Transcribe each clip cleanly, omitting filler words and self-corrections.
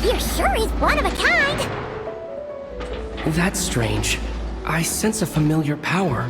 You're sure he's one of a kind? That's strange. I sense a familiar power.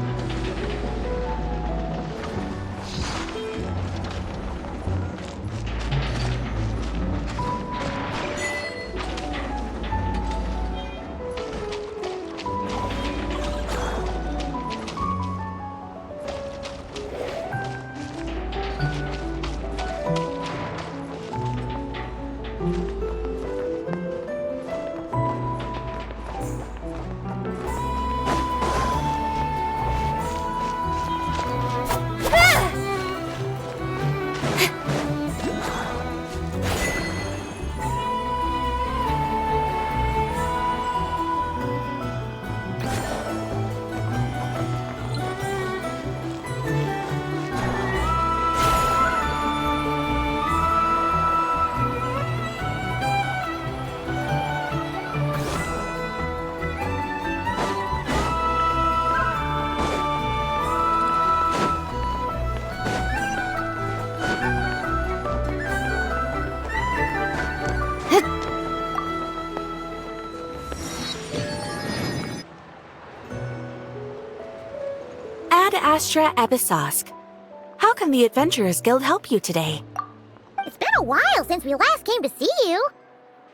Ad Astra Episosk. How can the Adventurers Guild help you today? It's been a while since we last came to see you.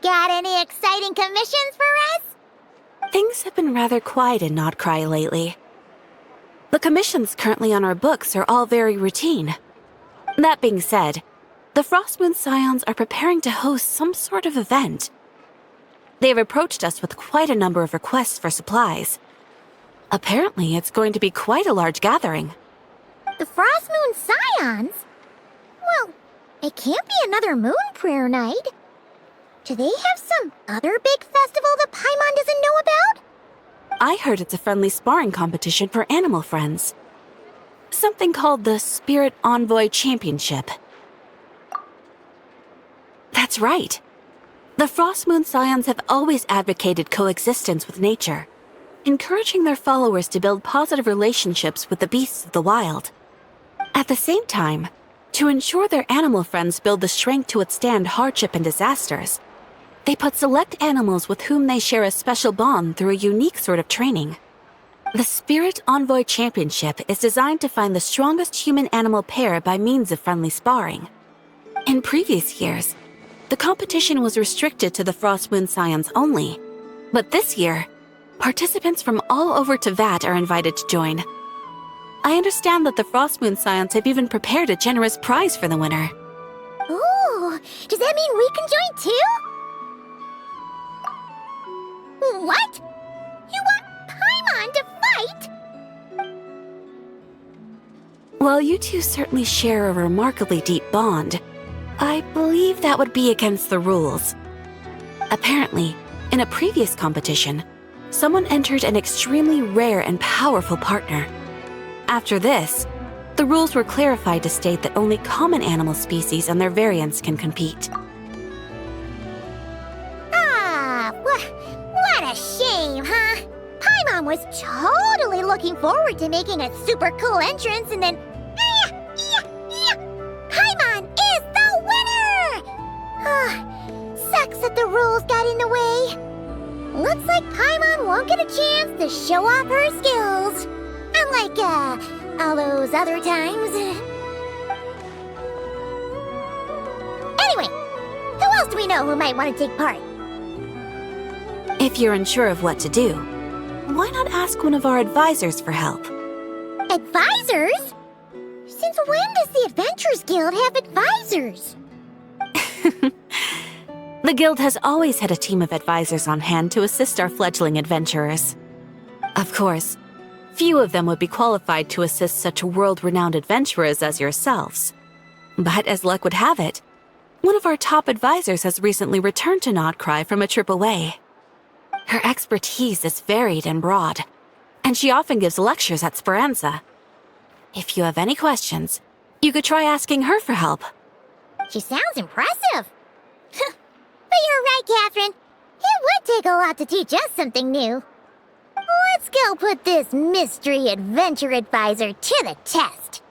Got any exciting commissions for us? Things have been rather quiet in Nodcry lately. The commissions currently on our books are all very routine. That being said, the Frostmoon Scions are preparing to host some sort of event. They have approached us with quite a number of requests for supplies. Apparently, it's going to be quite a large gathering. The Frostmoon Scions? Well, it can't be another moon prayer night. Do they have some other big festival that Paimon doesn't know about? I heard it's a friendly sparring competition for animal friends. Something called the Spirit Envoy Championship. That's right. The Frostmoon Scions have always advocated coexistence with nature, encouraging their followers to build positive relationships with the beasts of the wild. At the same time, to ensure their animal friends build the strength to withstand hardship and disasters, they put select animals with whom they share a special bond through a unique sort of training. The Spirit Envoy Championship is designed to find the strongest human-animal pair by means of friendly sparring. In previous years, the competition was restricted to the Frostmoon Scions only, but this year, participants from all over Teyvat are invited to join. I understand that the Frostmoon Scions have even prepared a generous prize for the winner. Ooh, does that mean we can join too? What? You want Paimon to fight? While you two certainly share a remarkably deep bond, I believe that would be against the rules. Apparently, in a previous competition, someone entered an extremely rare and powerful partner. After this, the rules were clarified to state that only common animal species and their variants can compete. Ah, what a shame, huh? Paimon was totally looking forward to making a super cool entrance and then... Paimon is the winner! Sucks that the rules got in the way. Looks like Paimon won't get a chance to show off her skills. Unlike, all those other times. Anyway, who else do we know who might want to take part? If you're unsure of what to do, why not ask one of our advisors for help? Advisors? Since when does the Adventurers Guild have advisors? The guild has always had a team of advisors on hand to assist our fledgling adventurers. Of course, few of them would be qualified to assist such world-renowned adventurers as yourselves. But as luck would have it, one of our top advisors has recently returned to Nodcry from a trip away. Her expertise is varied and broad, and she often gives lectures at Speranza. If you have any questions, you could try asking her for help. She sounds impressive. But you're right, Catherine. It would take a lot to teach us something new. Let's go put this mystery adventure advisor to the test.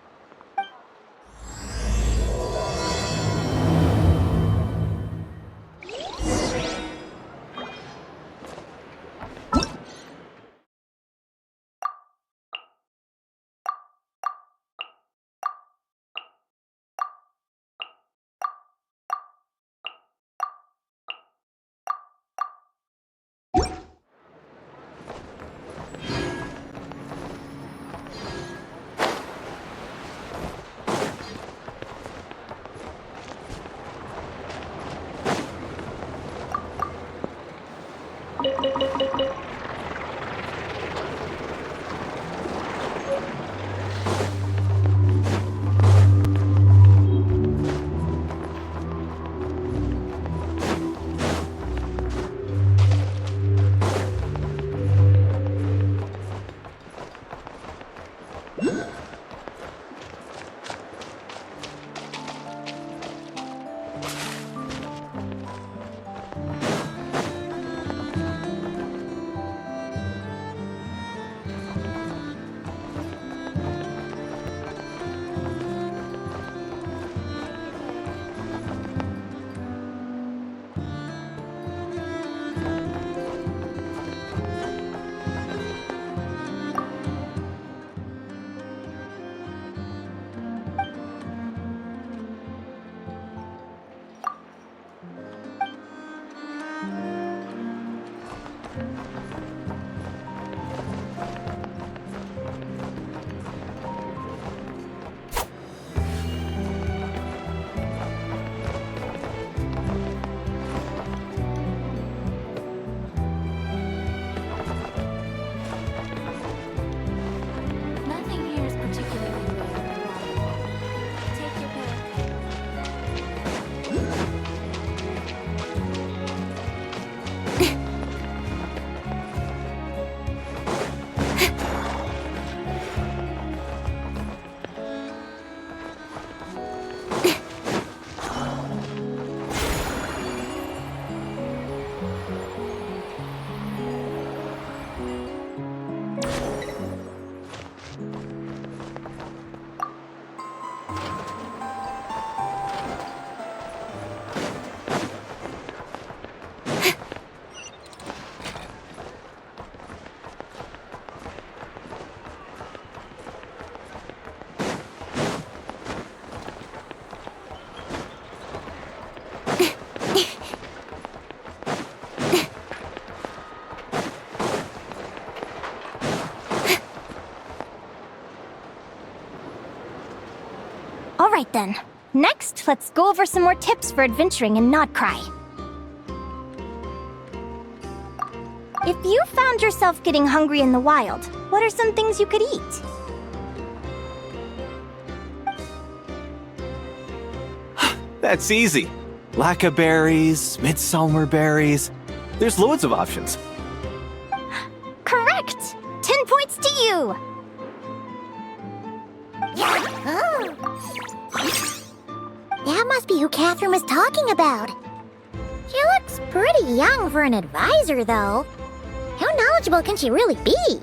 Nothing here is particularly rare. Take your pick. Alright then. Next, let's go over some more tips for adventuring in Nodcry. If you found yourself getting hungry in the wild, what are some things you could eat? That's easy. Lacca berries, midsummer berries. There's loads of options. Correct! 10 points to you! That must be who Catherine was talking about. She looks pretty young for an advisor, though. How knowledgeable can she really be?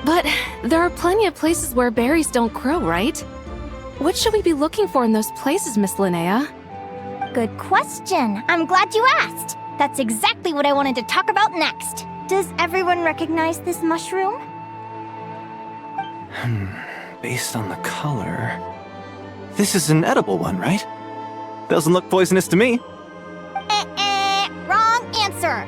But there are plenty of places where berries don't grow, right? What should we be looking for in those places, Miss Linnea? Good question. I'm glad you asked. That's exactly what I wanted to talk about next. Does everyone recognize this mushroom? Based on the color... This is an edible one, right? Doesn't look poisonous to me. Wrong answer.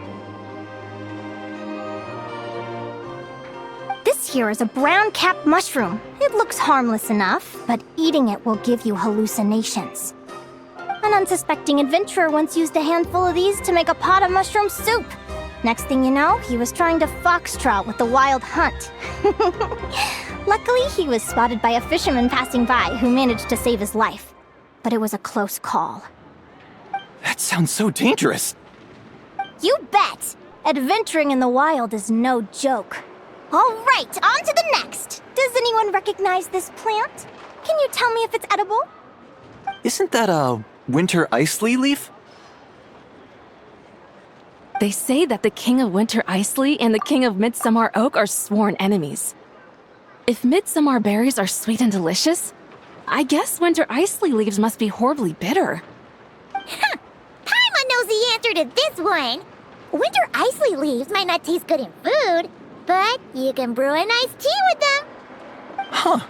This here is a brown-capped mushroom. It looks harmless enough, but eating it will give you hallucinations. An unsuspecting adventurer once used a handful of these to make a pot of mushroom soup. Next thing you know, he was trying to foxtrot with the wild hunt. Luckily, he was spotted by a fisherman passing by who managed to save his life. But it was a close call. That sounds so dangerous. You bet! Adventuring in the wild is no joke. All right, on to the next. Does anyone recognize this plant? Can you tell me if it's edible? Isn't that a winter ice leaf? They say that the King of Winter Icely and the King of Midsummer Oak are sworn enemies. If midsummer berries are sweet and delicious, I guess winter Icely leaves must be horribly bitter. Paimon knows the answer to this one. Winter Icely leaves might not taste good in food, but you can brew an iced tea with them. Huh.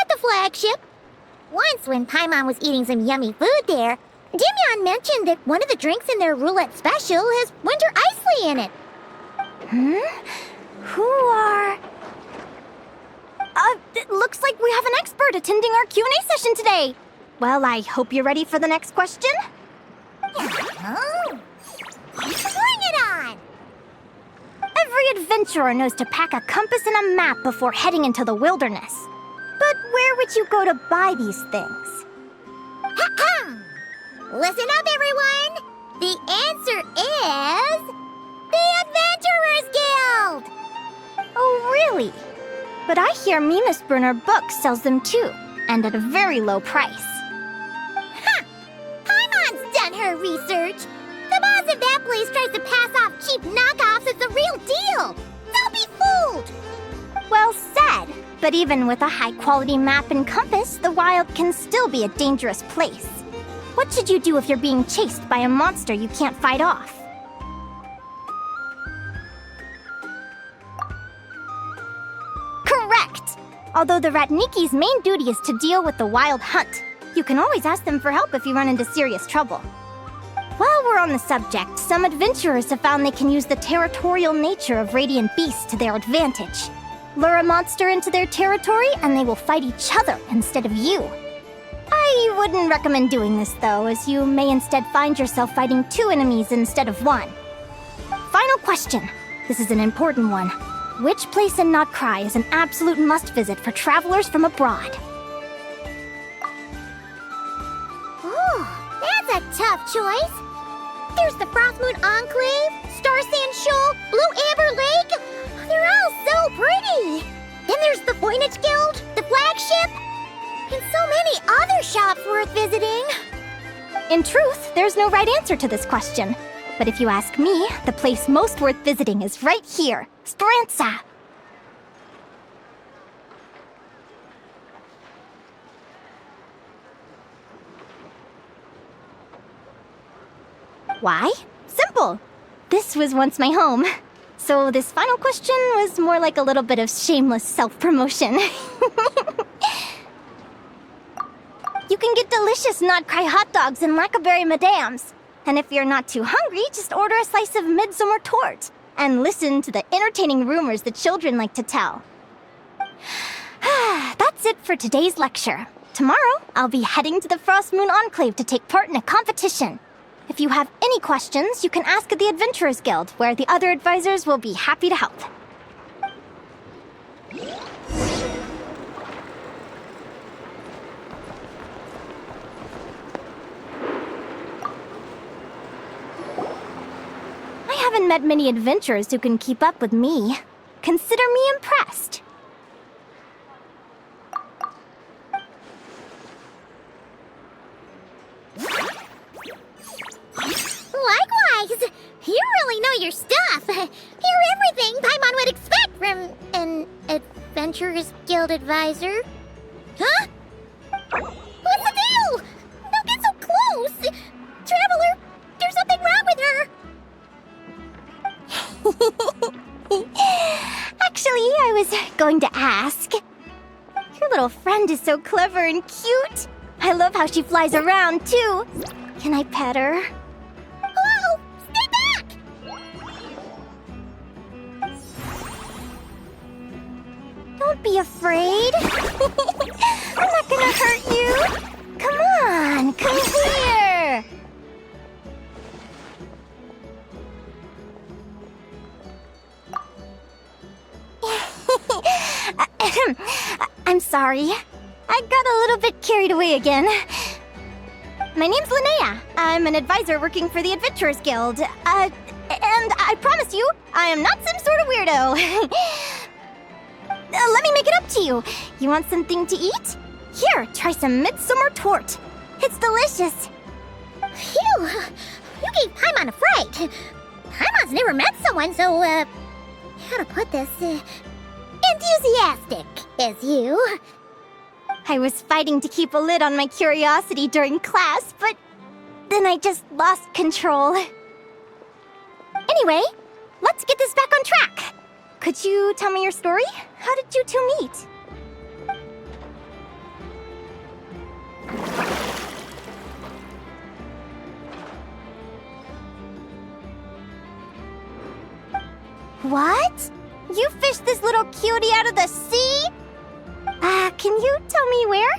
At the flagship. Once when Paimon was eating some yummy food there, Dimyon mentioned that one of the drinks in their roulette special has winter Icely in it. Who are... it looks like we have an expert attending our Q&A session today. Well, I hope you're ready for the next question. Oh. Bring it on! Every adventurer knows to pack a compass and a map before heading into the wilderness. But where would you go to buy these things? Listen up, everyone! The answer is... the Adventurers Guild! Oh, really? But I hear Mimas Burner Books sells them too, and at a very low price. Ha! Paimon's done her research! The boss of that place tries to pass off cheap knockoffs as the real deal! Don't be fooled! Well said, but even with a high-quality map and compass, the wild can still be a dangerous place. What should you do if you're being chased by a monster you can't fight off? Correct! Although the Ratniki's main duty is to deal with the wild hunt, you can always ask them for help if you run into serious trouble. While we're on the subject, some adventurers have found they can use the territorial nature of radiant beasts to their advantage. Lure a monster into their territory and they will fight each other instead of you. I wouldn't recommend doing this though, as you may instead find yourself fighting 2 enemies instead of 1. Final question. This is an important one. Which place in Notcry is an absolute must-visit for travelers from abroad? Oh, that's a tough choice. There's the Frostmoon Enclave, Star Sand Shoal, Blue Amber Lake. They're all so pretty. Then there's the Voynich Guild, the flagship, and so many other shops worth visiting. In truth, there's no right answer to this question. But if you ask me, the place most worth visiting is right here, Speranza. Why? Simple. This was once my home. So this final question was more like a little bit of shameless self-promotion. You can get delicious Notcry hot dogs and Lackaberry Madams. And if you're not too hungry, just order a slice of midsummer tort. And listen to the entertaining rumors the children like to tell. That's it for today's lecture. Tomorrow, I'll be heading to the Frostmoon Enclave to take part in a competition. If you have any questions, you can ask at the Adventurers Guild, where the other advisors will be happy to help. I haven't met many adventurers who can keep up with me. Consider me impressed. Likewise! You really know your stuff. You're everything Paimon would expect from an Adventurers Guild advisor. Huh? What's the deal? Don't get so close! Traveler, there's something wrong with her! Actually, I was going to ask. Your little friend is so clever and cute. I love how she flies around, too. Can I pet her? Whoa! Stay back! Don't be afraid. I'm not gonna hurt you. Come on, come here. I'm sorry. I got a little bit carried away again. My name's Linnea. I'm an advisor working for the Adventurers Guild. And I promise you, I am not some sort of weirdo. Let me make it up to you. You want something to eat? Here, try some midsummer tort. It's delicious. Phew! You gave Paimon a fright. Paimon's never met someone so, how to put this, enthusiastic as you. I was fighting to keep a lid on my curiosity during class, but then I just lost control. Anyway, let's get this back on track. Could you tell me your story? How did you two meet? What? You fished this little cutie out of the sea? Can you tell me where?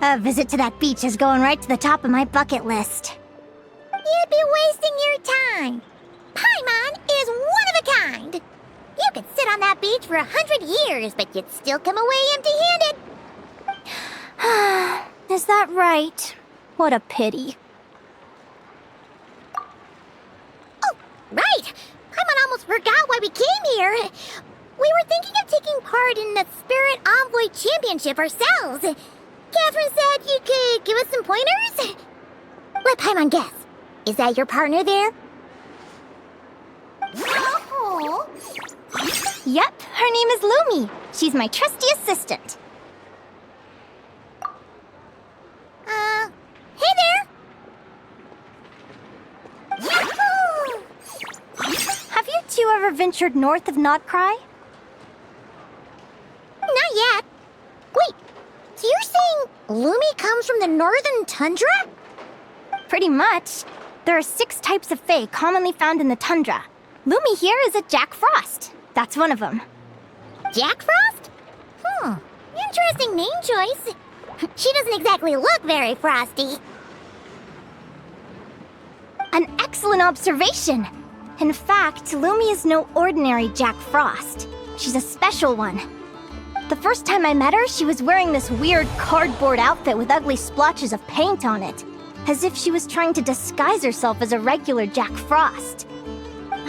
A visit to that beach is going right to the top of my bucket list. You'd be wasting your time. Paimon is one of a kind. You could sit on that beach for 100 years, but you'd still come away empty-handed. Is that right? What a pity. Oh, right! Paimon almost forgot why we came here. We were thinking of taking part in the Spirit Envoy Championship ourselves. Catherine said you could give us some pointers? Let Paimon guess. Is that your partner there? Oh. Yep, her name is Lumi. She's my trusty assistant. Hey there! Yahoo! Have you two ever ventured north of Notcry? Not yet. Wait, so you're saying Lumi comes from the northern tundra? Pretty much. There are 6 types of fae commonly found in the tundra. Lumi here is a Jack Frost. That's one of them. Jack Frost? Interesting name choice. She doesn't exactly look very frosty. An excellent observation. In fact, Lumi is no ordinary Jack Frost. She's a special one. The first time I met her, she was wearing this weird cardboard outfit with ugly splotches of paint on it, as if she was trying to disguise herself as a regular Jack Frost.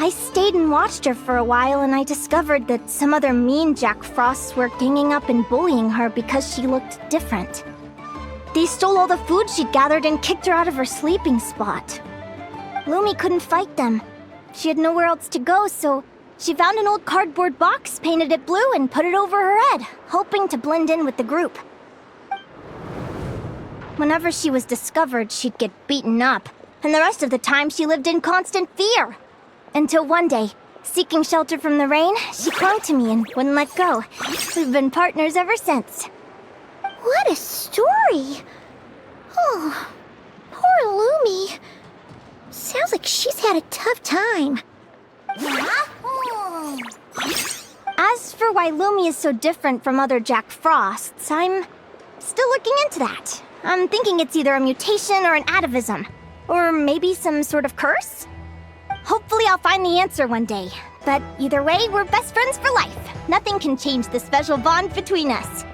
I stayed and watched her for a while, and I discovered that some other mean Jack Frosts were ganging up and bullying her because she looked different. They stole all the food she'd gathered and kicked her out of her sleeping spot. Lumi couldn't fight them. She had nowhere else to go, so she found an old cardboard box, painted it blue, and put it over her head, hoping to blend in with the group. Whenever she was discovered, she'd get beaten up, and the rest of the time she lived in constant fear. Until one day, seeking shelter from the rain, she clung to me and wouldn't let go. We've been partners ever since. What a story! Oh, poor Lumi. Sounds like she's had a tough time. As for why Lumi is so different from other Jack Frosts, I'm still looking into that. I'm thinking it's either a mutation or an atavism. Or maybe some sort of curse? Hopefully I'll find the answer one day. But either way, we're best friends for life. Nothing can change the special bond between us.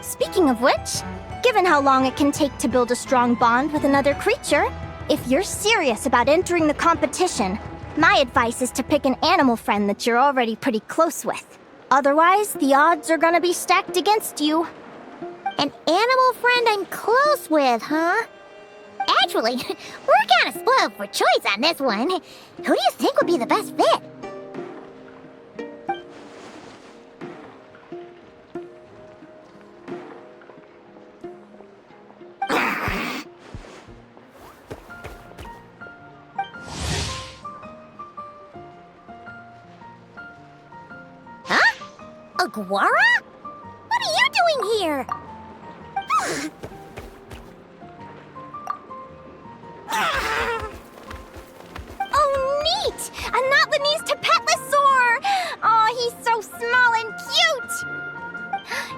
Speaking of which, given how long it can take to build a strong bond with another creature, if you're serious about entering the competition, my advice is to pick an animal friend that you're already pretty close with. Otherwise, the odds are gonna be stacked against you. An animal friend I'm close with, huh? Actually, we're kind of spoiled for choice on this one. Who do you think would be the best fit? Huh? Aguara? What are you doing here? Oh, neat! A Notlanese Tapetlosaur! Aw, he's so small and cute!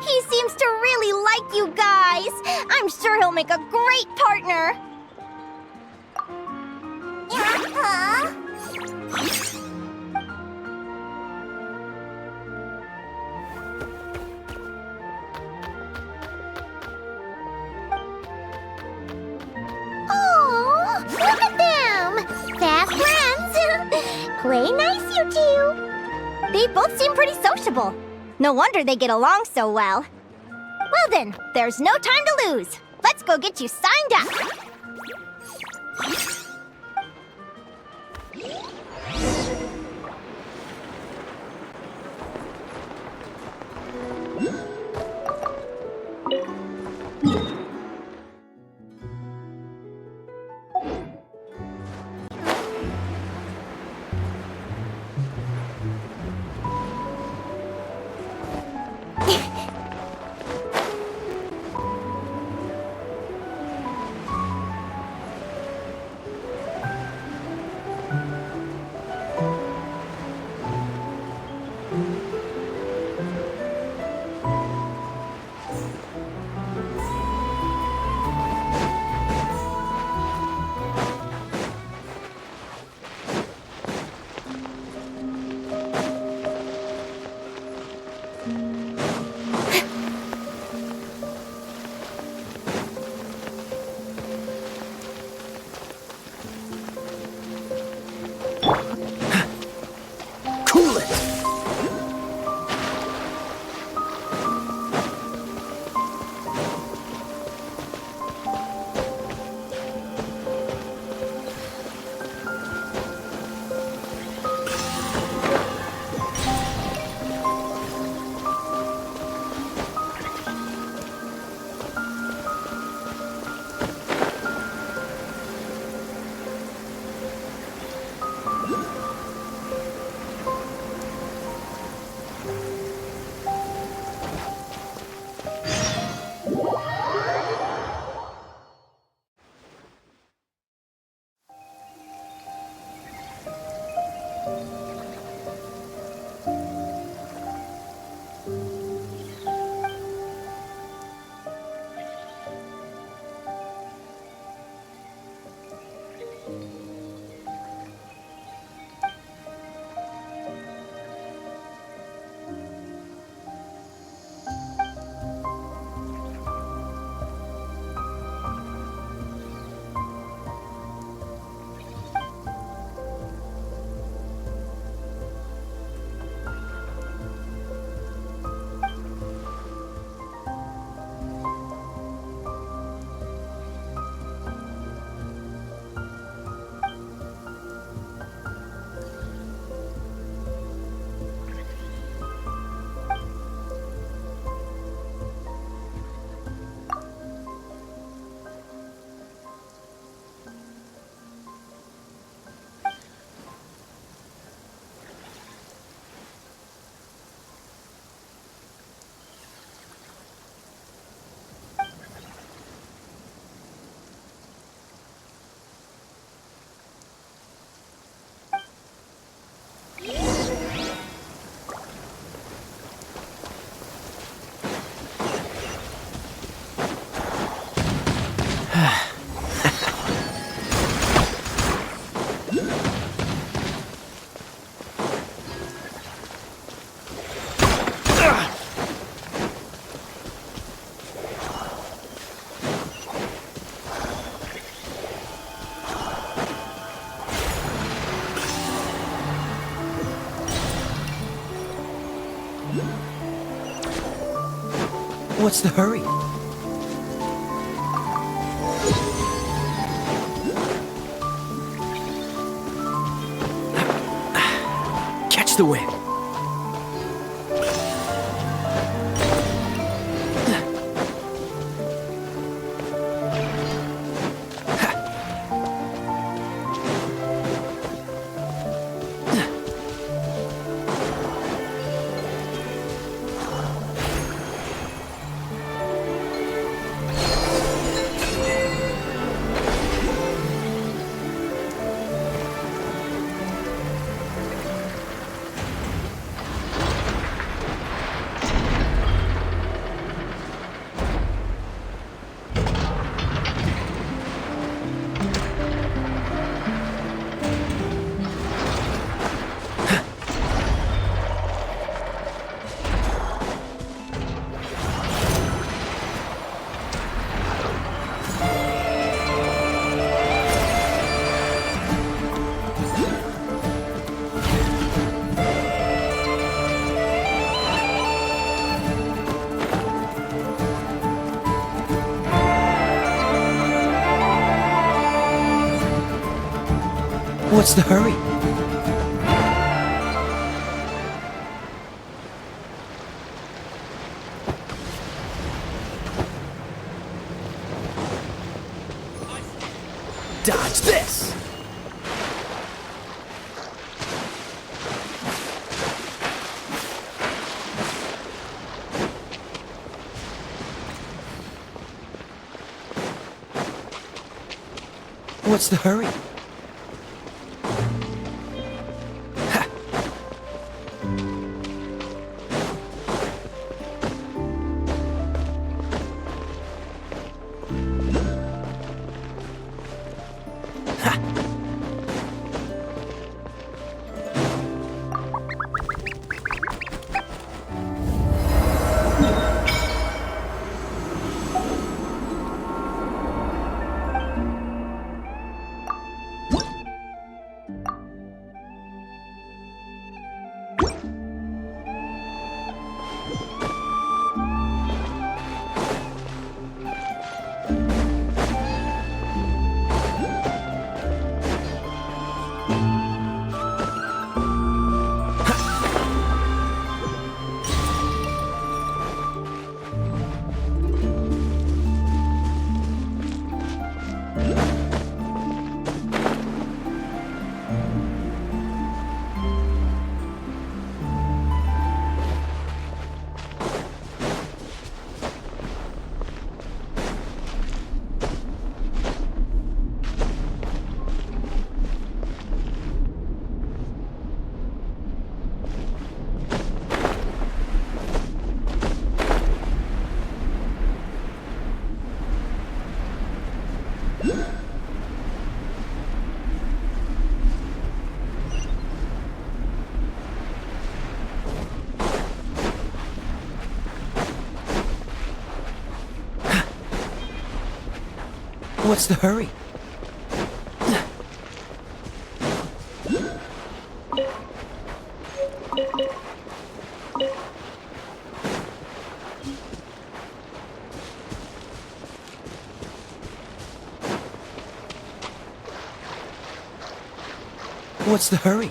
He seems to really like you guys. I'm sure he'll make a great partner. Oh, look at them! Fast friends! Play nice, you two! They both seem pretty sociable. No wonder they get along so well. Well then, there's no time to lose. Let's go get you signed up. What's the hurry? Catch the wind. What's the hurry? Dodge this! What's the hurry? What's the hurry? What's the hurry?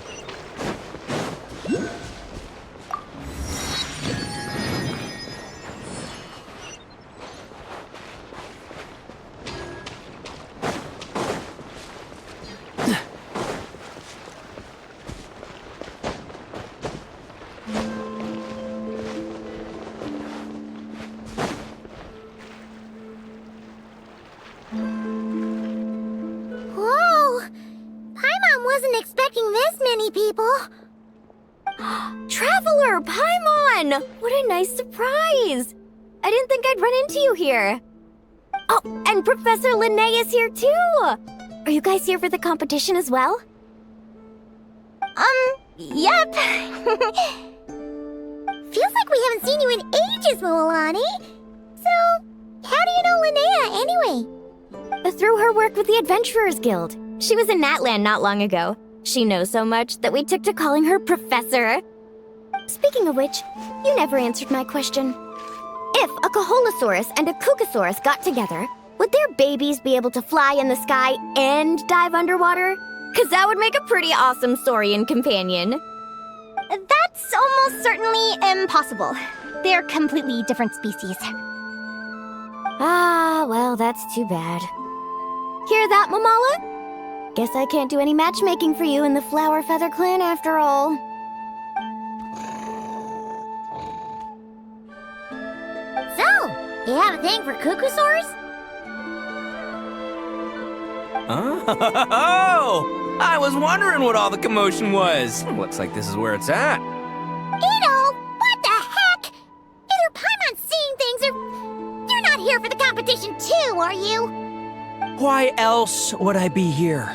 Whoa! Paimon wasn't expecting this many people. Traveler, Paimon! What a nice surprise! I didn't think I'd run into you here. Oh, and Professor Linnea is here too! Are you guys here for the competition as well? Yep. Feels like we haven't seen you in ages, Moalani. So, how do you know Linnea anyway? Through her work with the Adventurers Guild. She was in Natland not long ago. She knows so much that we took to calling her Professor. Speaking of which, you never answered my question. If a Kaholosaurus and a Kukasaurus got together, would their babies be able to fly in the sky and dive underwater? Cause that would make a pretty awesome saurian companion. That's almost certainly impossible. They're completely different species. Ah, well, that's too bad. Hear that, Mamala? Guess I can't do any matchmaking for you in the Flower Feather Clan after all. So, you have a thing for Kukusaurs? Oh! I was wondering what all the commotion was. Looks like this is where it's at. Ito, what the heck? Either Paimon's seeing things or... You're not here for the competition too, are you? Why else would I be here?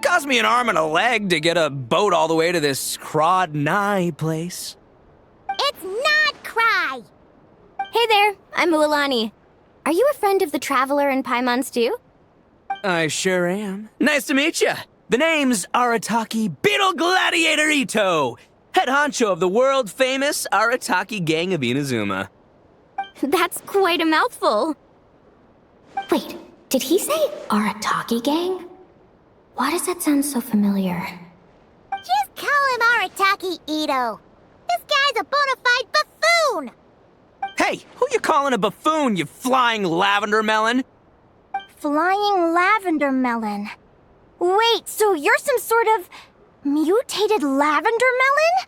Cost me an arm and a leg to get a boat all the way to this Crawd-Nigh place. It's not Cry. Hey there, I'm Ualani. Are you a friend of the Traveler and Paimon's too? I sure am. Nice to meet you. The name's Arataki Beetle Gladiator Ito, head honcho of the world-famous Arataki Gang of Inazuma. That's quite a mouthful. Wait, did he say Arataki Gang? Why does that sound so familiar? Just call him Arataki Ito. This guy's a bona fide buffoon. Hey, who you calling a buffoon, you flying lavender melon? Flying lavender melon. Wait, so you're some sort of mutated lavender melon?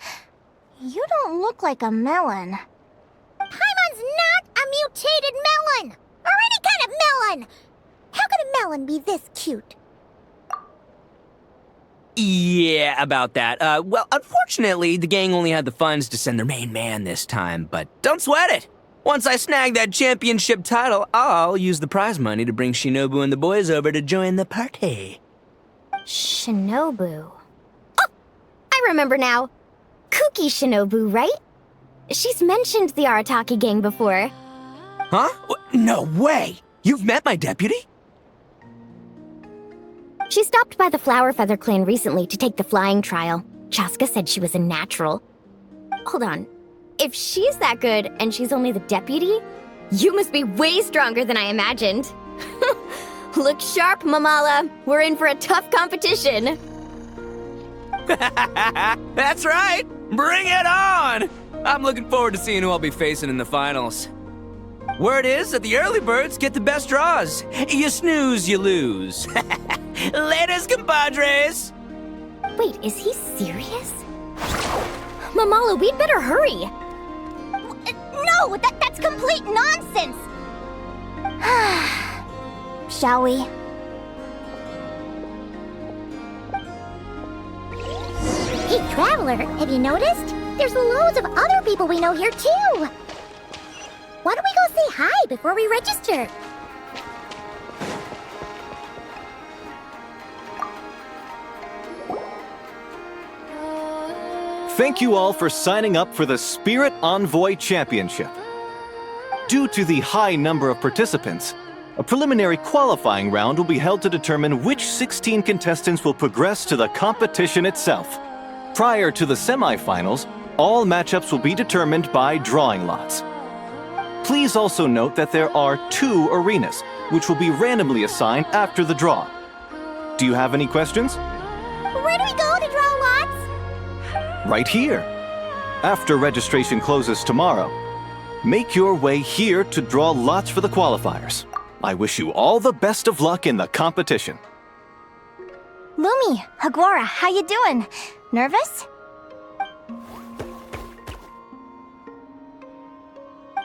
You don't look like a melon. Paimon's not a mutated melon, or any kind of melon. How could a melon be this cute? Yeah, about that. Well, unfortunately, the gang only had the funds to send their main man this time, but don't sweat it. Once I snag that championship title, I'll use the prize money to bring Shinobu and the boys over to join the party. Shinobu. Oh, I remember now. Kuki Shinobu, right? She's mentioned the Arataki Gang before. Huh? No way! You've met my deputy? She stopped by the Flower Feather Clan recently to take the flying trial. Chaska said she was a natural. Hold on. If she's that good and she's only the deputy, you must be way stronger than I imagined. Look sharp, Mamala. We're in for a tough competition. That's right! Bring it on! I'm looking forward to seeing who I'll be facing in the finals. Word is that the early birds get the best draws. You snooze, you lose. Laters, compadres! Wait, is he serious? Mamala, we'd better hurry. No, that's complete nonsense! Shall we? Hey, Traveler, have you noticed? There's loads of other people we know here, too. Why don't we go say hi before we register? Thank you all for signing up for the Spirit Envoy Championship. Due to the high number of participants, a preliminary qualifying round will be held to determine which 16 contestants will progress to the competition itself. Prior to the semifinals, all matchups will be determined by drawing lots. Please also note that there are 2 arenas, which will be randomly assigned after the draw. Do you have any questions? Where do we go to draw lots? Right here. After registration closes tomorrow, make your way here to draw lots for the qualifiers. I wish you all the best of luck in the competition. Lumi, Hagwara, how you doing? Nervous?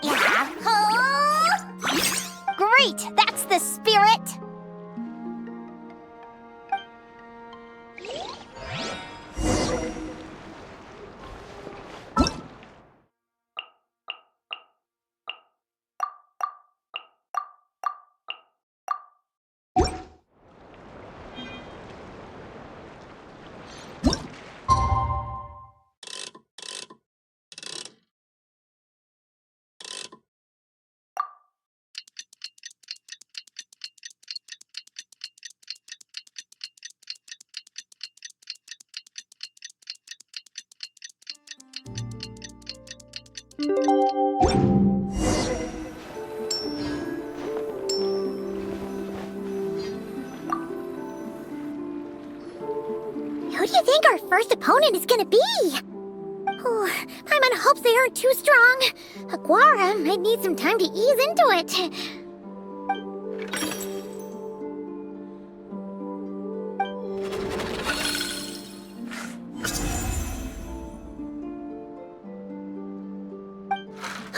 Yahoo! Great, that's the spirit! Who do you think our first opponent is gonna be? Oh, Paimon hopes they aren't too strong. Aguara might need some time to ease into it.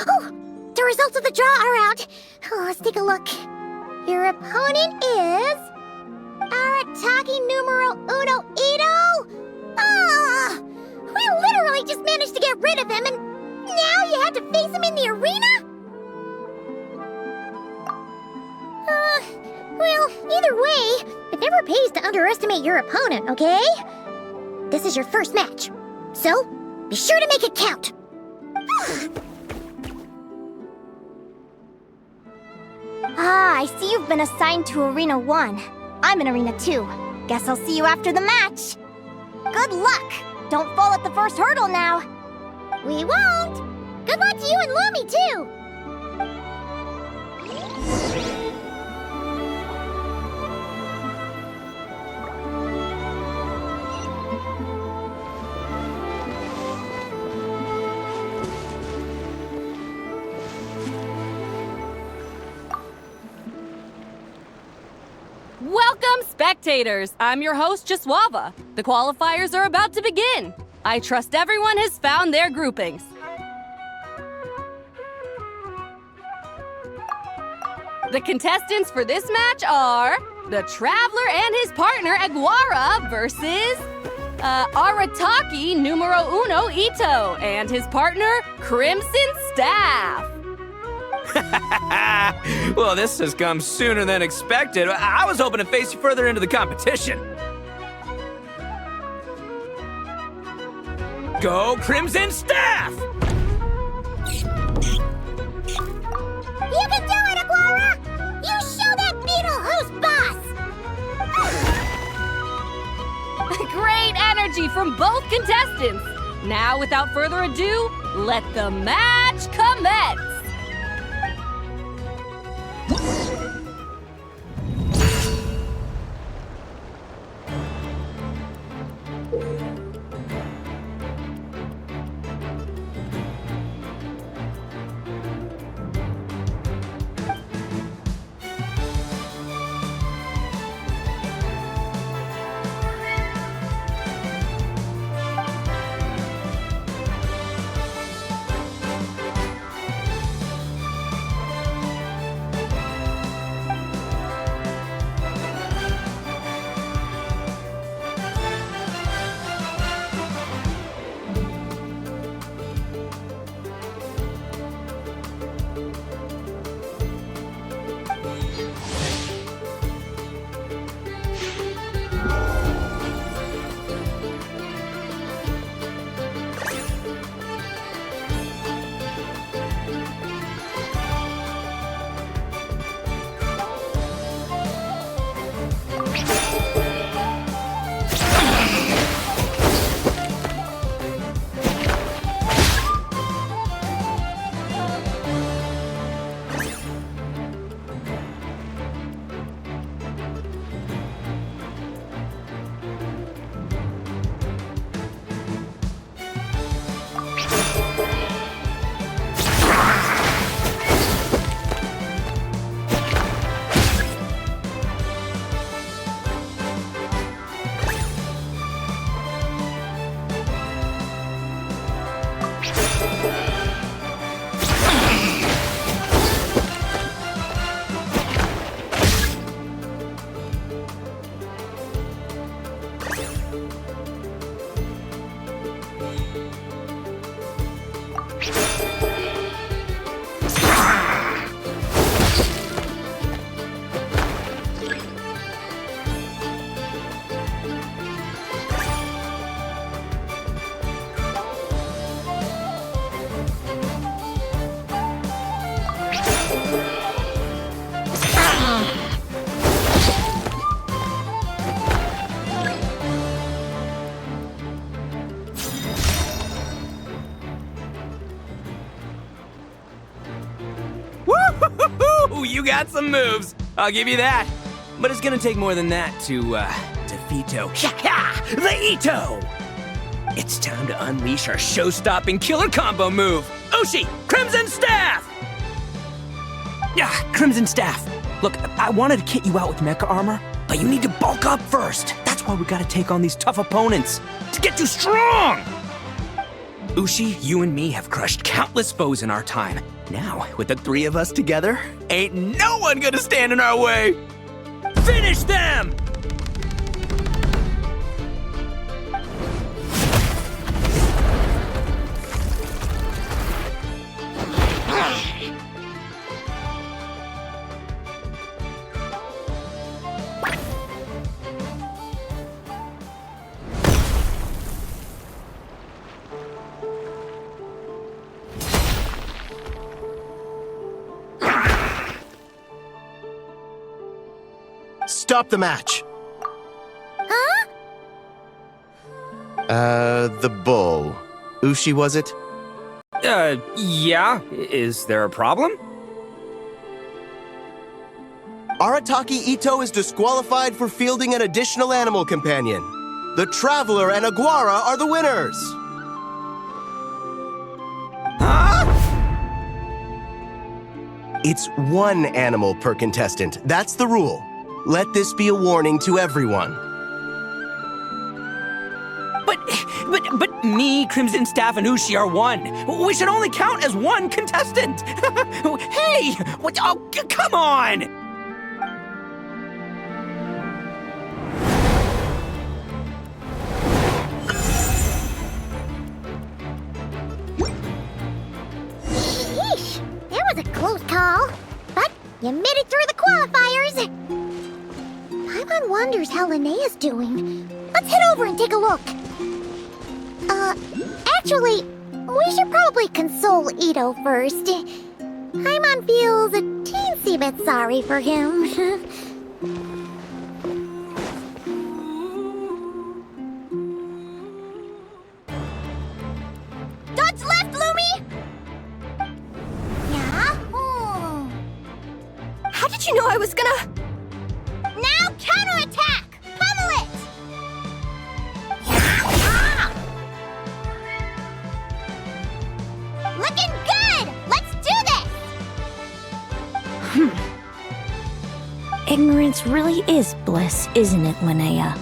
Oh, the results of the draw are out. Oh, let's take a look. Your opponent is... Arataki numero uno Ito? Ah! We literally just managed to get rid of him, and now you have to face him in the arena? Well, either way, it never pays to underestimate your opponent, okay? This is your first match, so be sure to make it count. Ah, I see you've been assigned to Arena 1. I'm in Arena 2. Guess I'll see you after the match. Good luck! Don't fall at the first hurdle now. We won't! Good luck to you and Lumi, too! Welcome, spectators! I'm your host, Jaswava. The qualifiers are about to begin. I trust everyone has found their groupings. The contestants for this match are the Traveler and his partner, Aguara, versus Arataki numero uno Ito and his partner, Crimson Staff. Well, this has come sooner than expected. I was hoping to face you further into the competition. Go Crimson Staff! You can do it, Aguara! You show that beetle who's boss! Great energy from both contestants. Now, without further ado, let the match commence. You got some moves, I'll give you that. But it's gonna take more than that to to Fito. The Ito! It's time to unleash our show-stopping killer combo move. Ushi, Crimson Staff! Crimson Staff. Look, I wanted to kit you out with mecha armor, but you need to bulk up first. That's why we gotta take on these tough opponents to get you strong! Ushi, you and me have crushed countless foes in our time. Now, with the three of us together, ain't no one gonna stand in our way! Finish them! Stop the match! Huh? The bull. Ushi, was it? Yeah? Is there a problem? Arataki Ito is disqualified for fielding an additional animal companion. The Traveler and Aguara are the winners! Huh? It's one animal per contestant. That's the rule. Let this be a warning to everyone. But me, Crimson Staff, and Ushi are one. We should only count as one contestant. Hey! What? Oh, come on! Sheesh, that was a close call. But you made it through the qualifiers. Paimon wonders how Linnea's doing. Let's head over and take a look. Actually, we should probably console Ito first. Paimon feels a teensy bit sorry for him. Dodge left, Lumi! Yeah? How did you know I was gonna... Now counterattack! Pummel it! Looking good! Let's do this! Ignorance really is bliss, isn't it, Linnea?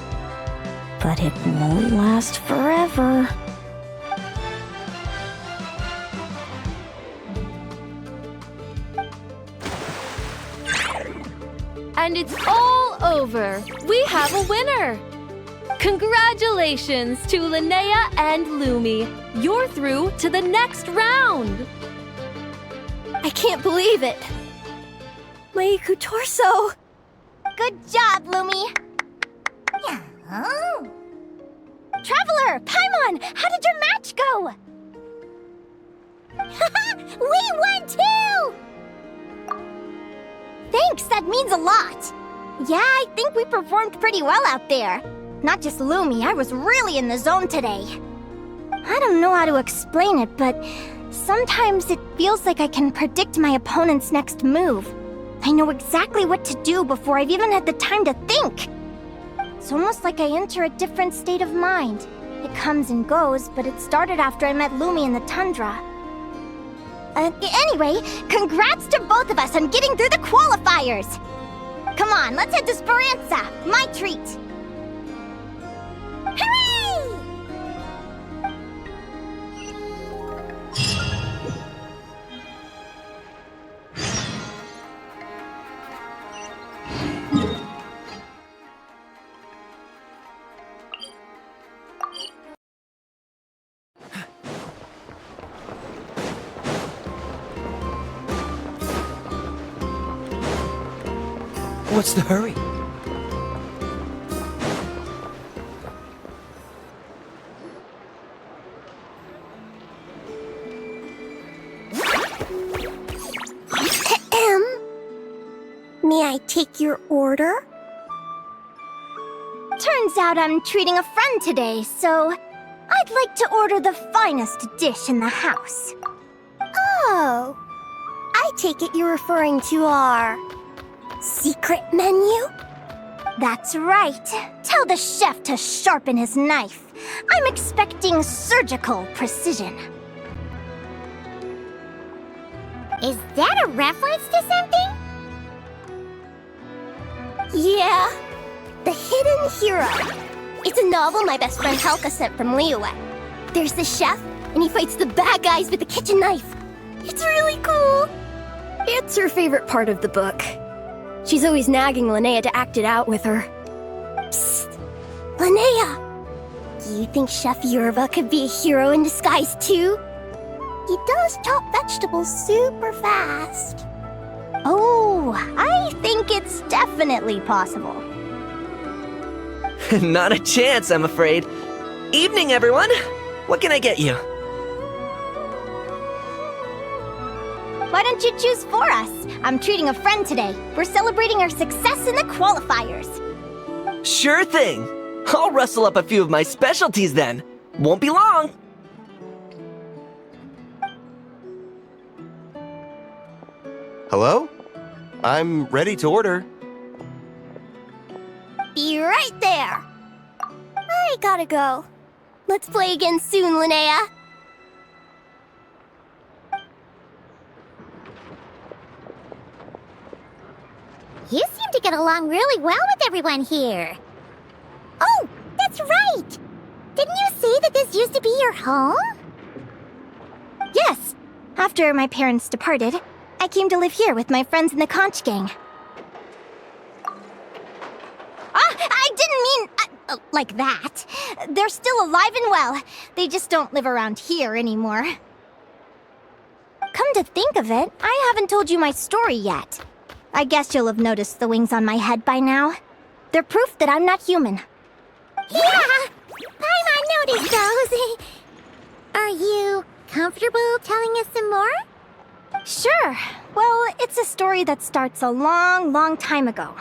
But it won't last forever. And it's all over. We have a winner. Congratulations to Linnea and Lumi. You're through to the next round. I can't believe it. Meiku torso. Good job, Lumi. Oh. Traveler, Paimon, how did your match go? We won too! Thanks, that means a lot. Yeah, I think we performed pretty well out there. Not just Lumi, I was really in the zone today. I don't know how to explain it, but sometimes it feels like I can predict my opponent's next move. I know exactly what to do before I've even had the time to think. It's almost like I enter a different state of mind. It comes and goes, but it started after I met Lumi in the tundra. Anyway, congrats to both of us on getting through the qualifiers! Come on, let's head to Speranza, my treat! Hooray! What's the hurry? May I take your order? Turns out I'm treating a friend today, so I'd like to order the finest dish in the house. Oh, I take it you're referring to our secret menu? That's right. Tell the chef to sharpen his knife. I'm expecting surgical precision. Is that a reference to something? Yeah. The Hidden Hero. It's a novel my best friend Halka sent from Liyue. There's the chef, and he fights the bad guys with a kitchen knife. It's really cool. It's her favorite part of the book. She's always nagging Linnea to act it out with her. Psst. Linnea! Do you think Chef Yerba could be a hero in disguise too? He does chop vegetables super fast. Oh, I think it's definitely possible. Not a chance, I'm afraid. Evening, everyone. What can I get you? Why don't you choose for us? I'm treating a friend today. We're celebrating our success in the qualifiers. Sure thing. I'll rustle up a few of my specialties then. Won't be long. Hello? I'm ready to order. Be right there. I gotta go. Let's play again soon, Linnea. You seem to get along really well with everyone here. Oh, that's right! Didn't you say that this used to be your home? Yes. After my parents departed, I came to live here with my friends in the conch gang. I didn't mean like that. They're still alive and well. They just don't live around here anymore. Come to think of it, I haven't told you my story yet. I guess you'll have noticed the wings on my head by now. They're proof that I'm not human. Yeah! Paimon noticed those. Are you comfortable telling us some more? Sure. Well, it's a story that starts a long, long time ago.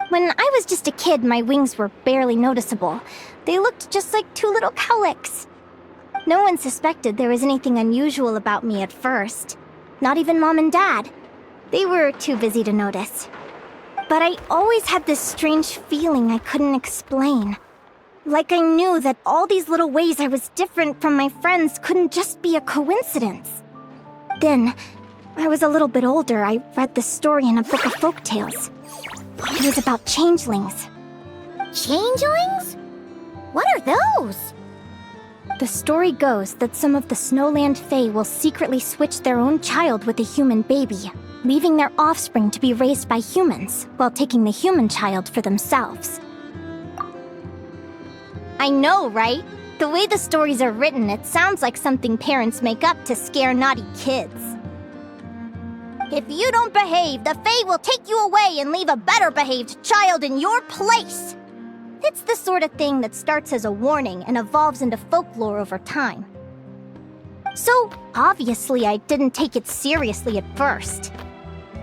When I was just a kid, my wings were barely noticeable. They looked just like two little cowlicks. No one suspected there was anything unusual about me at first. Not even Mom and Dad. They were too busy to notice. But I always had this strange feeling I couldn't explain. Like I knew that all these little ways I was different from my friends couldn't just be a coincidence. Then, I was a little bit older, I read this story in a book of folktales. It was about changelings. Changelings? What are those? The story goes that some of the Snowland Fae will secretly switch their own child with a human baby, leaving their offspring to be raised by humans, while taking the human child for themselves. I know, right? The way the stories are written, it sounds like something parents make up to scare naughty kids. If you don't behave, the Fae will take you away and leave a better-behaved child in your place. It's the sort of thing that starts as a warning and evolves into folklore over time. So, obviously, I didn't take it seriously at first.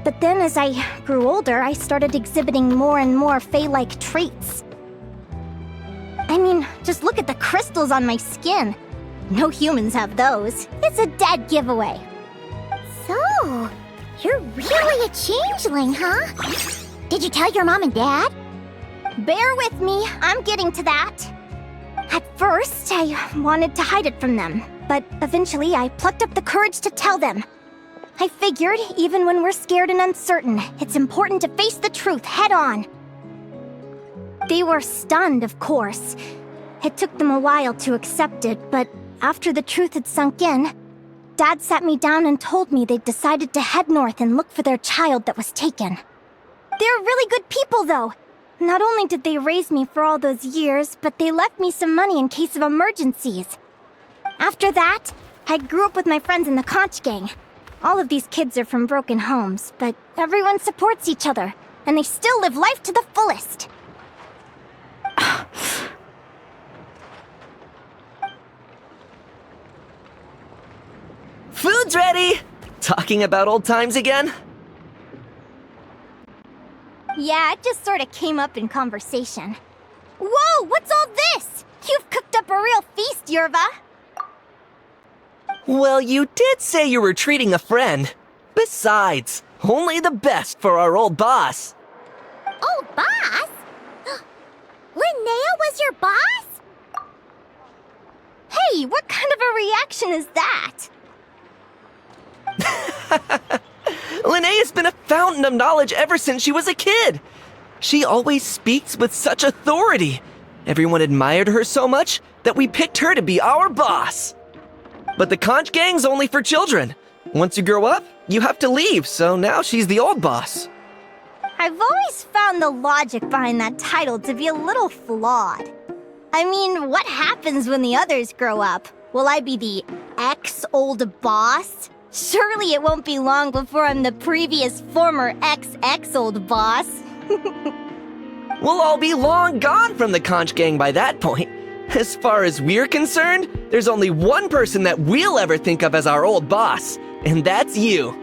But then as I grew older, I started exhibiting more and more Fae-like traits. I mean, just look at the crystals on my skin. No humans have those. It's a dead giveaway. So, you're really a changeling, huh? Did you tell your mom and dad? Bear with me, I'm getting to that. At first, I wanted to hide it from them, but eventually I plucked up the courage to tell them. I figured, even when we're scared and uncertain, it's important to face the truth head on. They were stunned, of course. It took them a while to accept it, but after the truth had sunk in, Dad sat me down and told me they'd decided to head north and look for their child that was taken. They're really good people, though. Not only did they raise me for all those years, but they left me some money in case of emergencies. After that, I grew up with my friends in the conch gang. All of these kids are from broken homes, but everyone supports each other, and they still live life to the fullest. Food's ready! Talking about old times again? Yeah, it just sort of came up in conversation. Whoa, what's all this? You've cooked up a real feast, Yerba. Well, you did say you were treating a friend. Besides, only the best for our old boss. Old boss? question is that? Linnea's been a fountain of knowledge ever since she was a kid. She always speaks with such authority. Everyone admired her so much that we picked her to be our boss. But the conch gang's only for children. Once you grow up, you have to leave, so now she's the old boss. I've always found the logic behind that title to be a little flawed. I mean, what happens when the others grow up? Will I be the ex-old boss? Surely it won't be long before I'm the previous former ex-old boss. We'll all be long gone from the conch gang by that point. As far as we're concerned, there's only one person that we'll ever think of as our old boss, and that's you.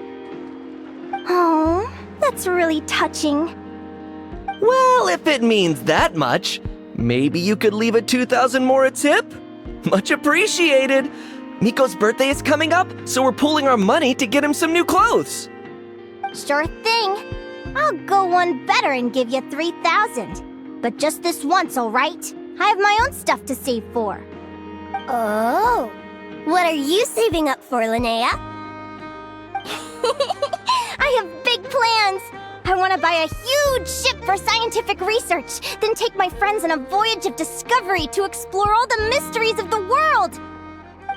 Oh, that's really touching. Well, if it means that much, maybe you could leave a 2,000 more a tip? Much appreciated. Miko's birthday is coming up, so we're pooling our money to get him some new clothes. Sure thing. I'll go one better and give you 3,000. But just this once, all right? I have my own stuff to save for. Oh, what are you saving up for, Linnea? I have big plans. I want to buy a huge ship for scientific research, then take my friends on a voyage of discovery to explore all the mysteries of the world.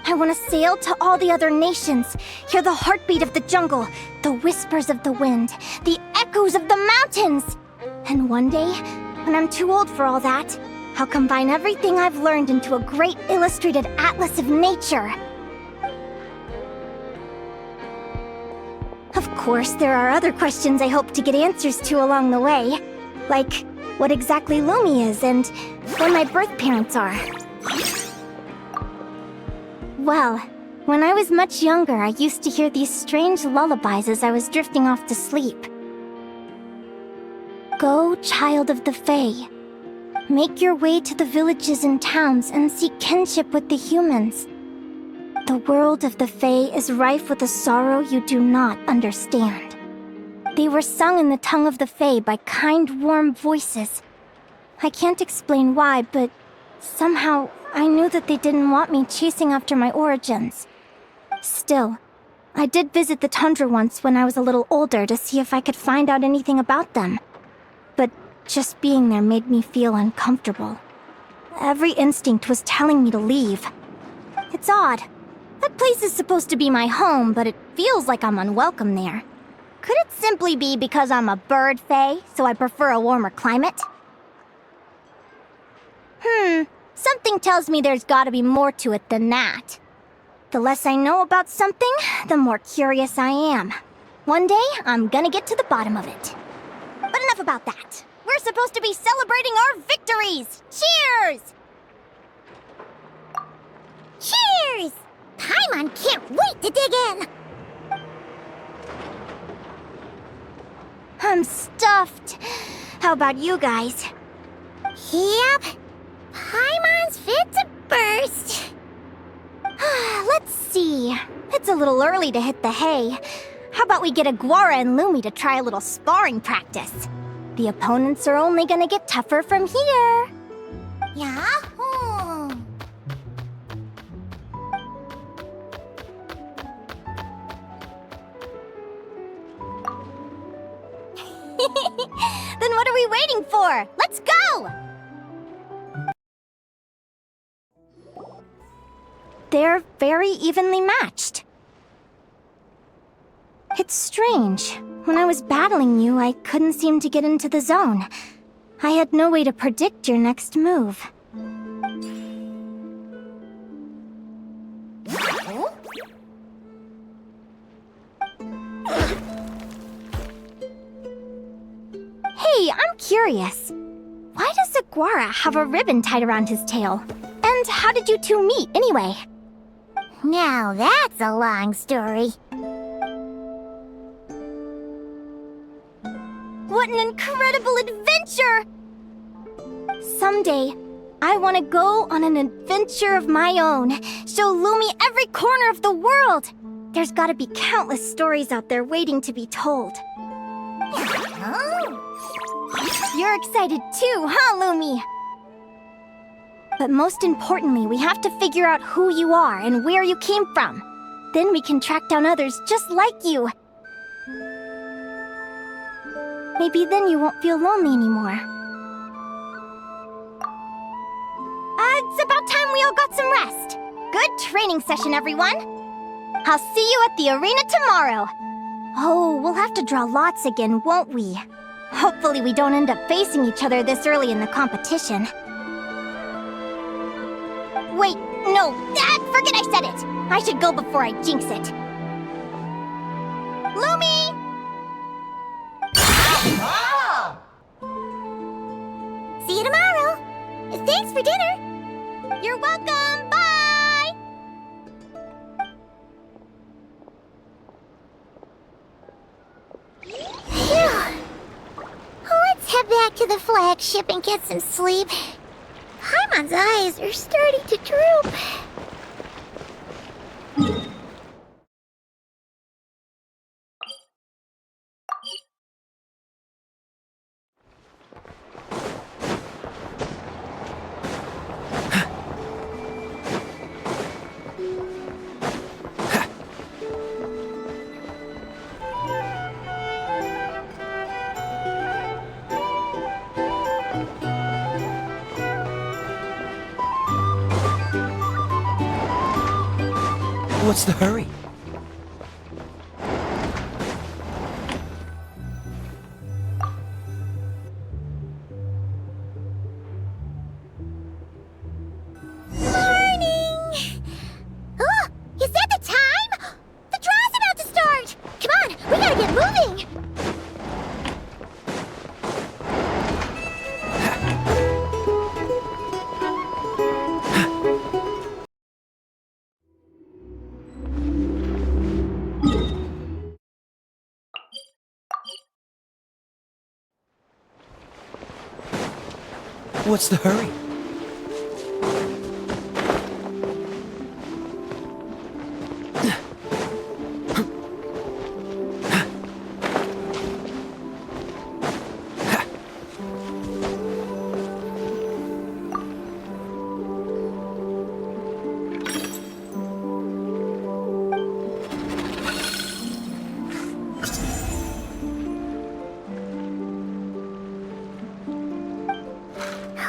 I want to sail to all the other nations, hear the heartbeat of the jungle, the whispers of the wind, the echoes of the mountains. And one day, when I'm too old for all that, I'll combine everything I've learned into a great illustrated atlas of nature. Of course, there are other questions I hope to get answers to along the way. Like, what exactly Lumi is and where my birth parents are. Well, when I was much younger, I used to hear these strange lullabies as I was drifting off to sleep. Go, child of the Fae. Make your way to the villages and towns and seek kinship with the humans. The world of the Fae is rife with a sorrow you do not understand. They were sung in the tongue of the Fae by kind, warm voices. I can't explain why, but somehow I knew that they didn't want me chasing after my origins. Still, I did visit the tundra once when I was a little older to see if I could find out anything about them. But just being there made me feel uncomfortable. Every instinct was telling me to leave. It's odd. That place is supposed to be my home, but it feels like I'm unwelcome there. Could it simply be because I'm a bird fae, so I prefer a warmer climate? Something tells me there's gotta be more to it than that. The less I know about something, the more curious I am. One day, I'm gonna get to the bottom of it. But enough about that. We're supposed to be celebrating our victories! Cheers! Cheers! Paimon can't wait to dig in! I'm stuffed. How about you guys? Yep. Paimon's fit to burst. Let's see. It's a little early to hit the hay. How about we get Aguara and Lumi to try a little sparring practice? The opponents are only gonna get tougher from here. Yahoo! Then what are we waiting for? Let's go! They're very evenly matched. It's strange. When I was battling you, I couldn't seem to get into the zone. I had no way to predict your next move. Hey, I'm curious. Why does Aguara have a ribbon tied around his tail? And how did you two meet, anyway? Now that's a long story. What an incredible adventure! Someday, I want to go on an adventure of my own. Show Lumi every corner of the world. There's gotta be countless stories out there waiting to be told. You're excited too, huh, Lumi? But most importantly, we have to figure out who you are and where you came from. Then we can track down others just like you. Maybe then you won't feel lonely anymore. It's about time we all got some rest. Good training session, everyone. I'll see you at the arena tomorrow. Oh, we'll have to draw lots again, won't we? Hopefully we don't end up facing each other this early in the competition. Wait, no, forget I said it. I should go before I jinx it. Lumi! See you tomorrow. Thanks for dinner. You're welcome, bye! Phew. Let's head back to the flagship and get some sleep. Paimon's eyes are starting to droop. What's the hurry? Morning! Oh, is that the time? The draw's about to start! Come on, we gotta get moving! What's the hurry?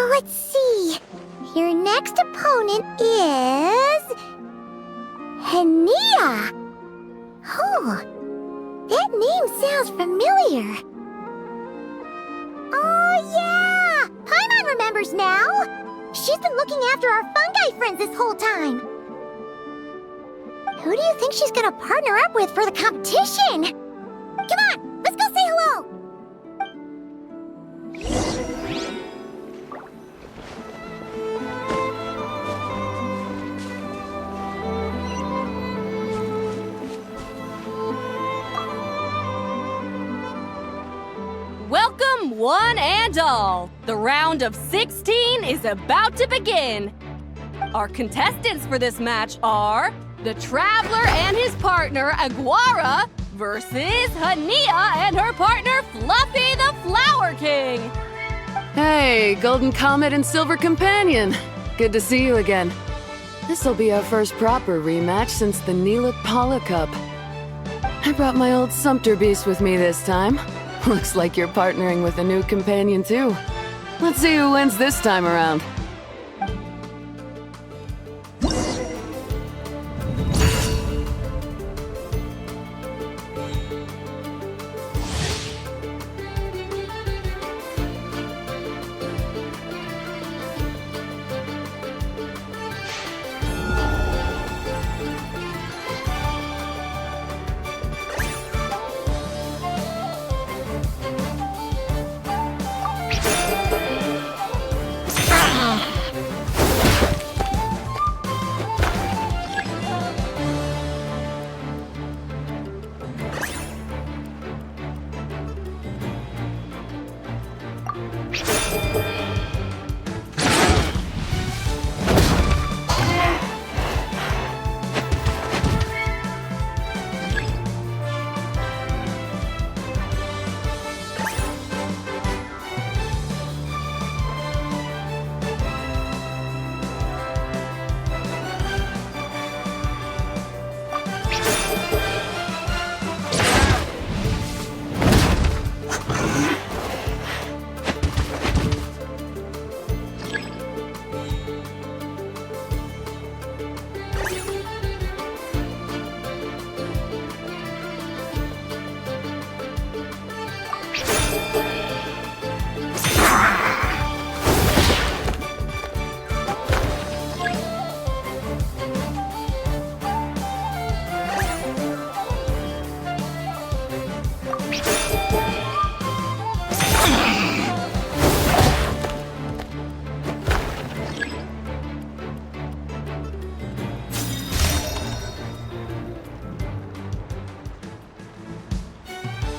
Let's see. Your next opponent is... Linnea. Oh, that name sounds familiar. Oh, yeah! Paimon remembers now. She's been looking after our fungi friends this whole time. Who do you think she's gonna partner up with for the competition? Come on, let's go say hello. Welcome, one and all. The round of 16 is about to begin. Our contestants for this match are the Traveler and his partner, Aguara, versus Linnea and her partner, Fluffy the Flower King. Hey, Golden Comet and Silver Companion. Good to see you again. This'll be our first proper rematch since the Neela Pala Cup. I brought my old Sumpter Beast with me this time. Looks like you're partnering with a new companion too. Let's see who wins this time around.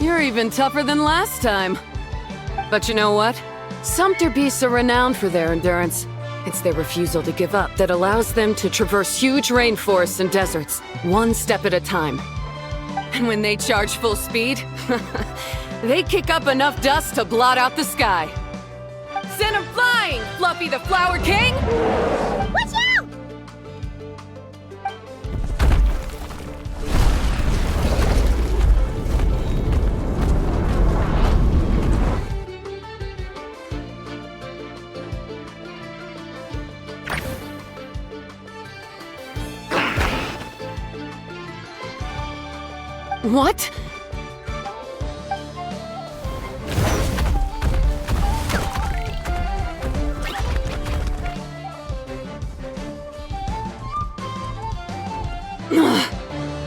You're even tougher than last time. But you know what? Sumpter beasts are renowned for their endurance. It's their refusal to give up that allows them to traverse huge rainforests and deserts, one step at a time. And when they charge full speed, they kick up enough dust to blot out the sky. Send 'em flying, Fluffy the Flower King! Watch out! What?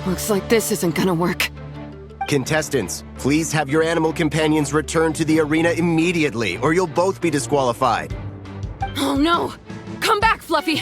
Looks like this isn't gonna work. Contestants, please have your animal companions return to the arena immediately, or you'll both be disqualified. Oh no! Come back, Fluffy!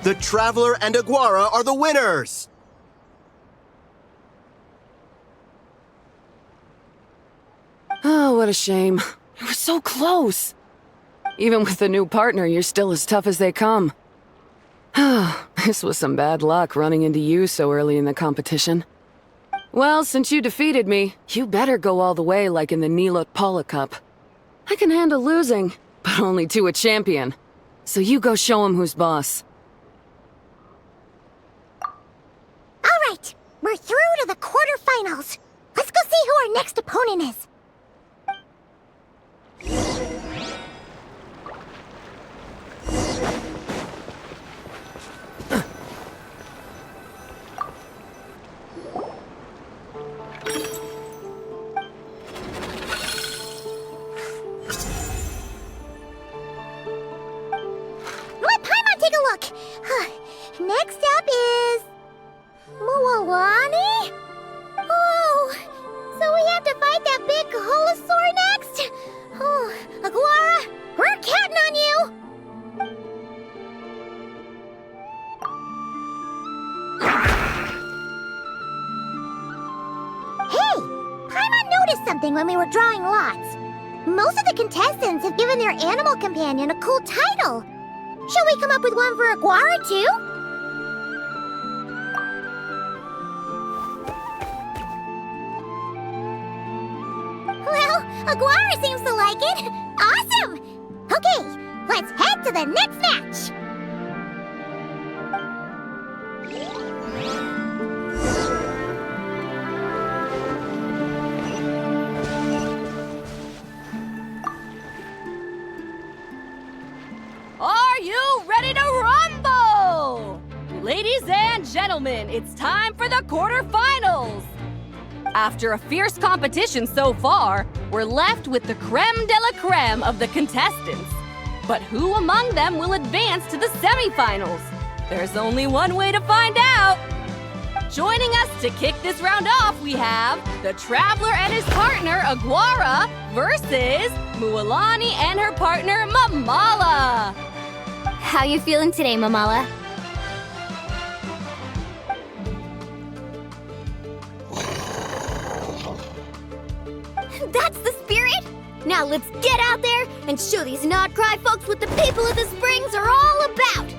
The Traveler and Aguara are the winners! Oh, what a shame. It was so close. Even with the new partner, you're still as tough as they come. This was some bad luck running into you so early in the competition. Well, since you defeated me, you better go all the way like in the Nilut Cup. I can handle losing, but only to a champion. So you go show him who's boss. All right, we're through to the quarterfinals. Let's go see who our next opponent is. Let Paimon take a look. Next up is Mualani? Oh, so we have to fight that big Holosaur next? Oh, Aguara, we're counting on you! Hey, Paimon noticed something when we were drawing lots. Most of the contestants have given their animal companion a cool title. Shall we come up with one for Aguara, too? Well, Aguara seems to like it. Awesome! Okay, let's head to the next match. Are you ready to rumble? Ladies and gentlemen, it's time for the quarterfinals. After a fierce competition so far, we're left with the creme de la creme of the contestants. But who among them will advance to the semifinals? There's only one way to find out. Joining us to kick this round off, we have the Traveler and his partner, Aguara, versus Mualani and her partner, Mamala. How you feeling today, Mamala? That's the spirit! Now let's get out there and show these not-cry folks what the people of the Springs are all about!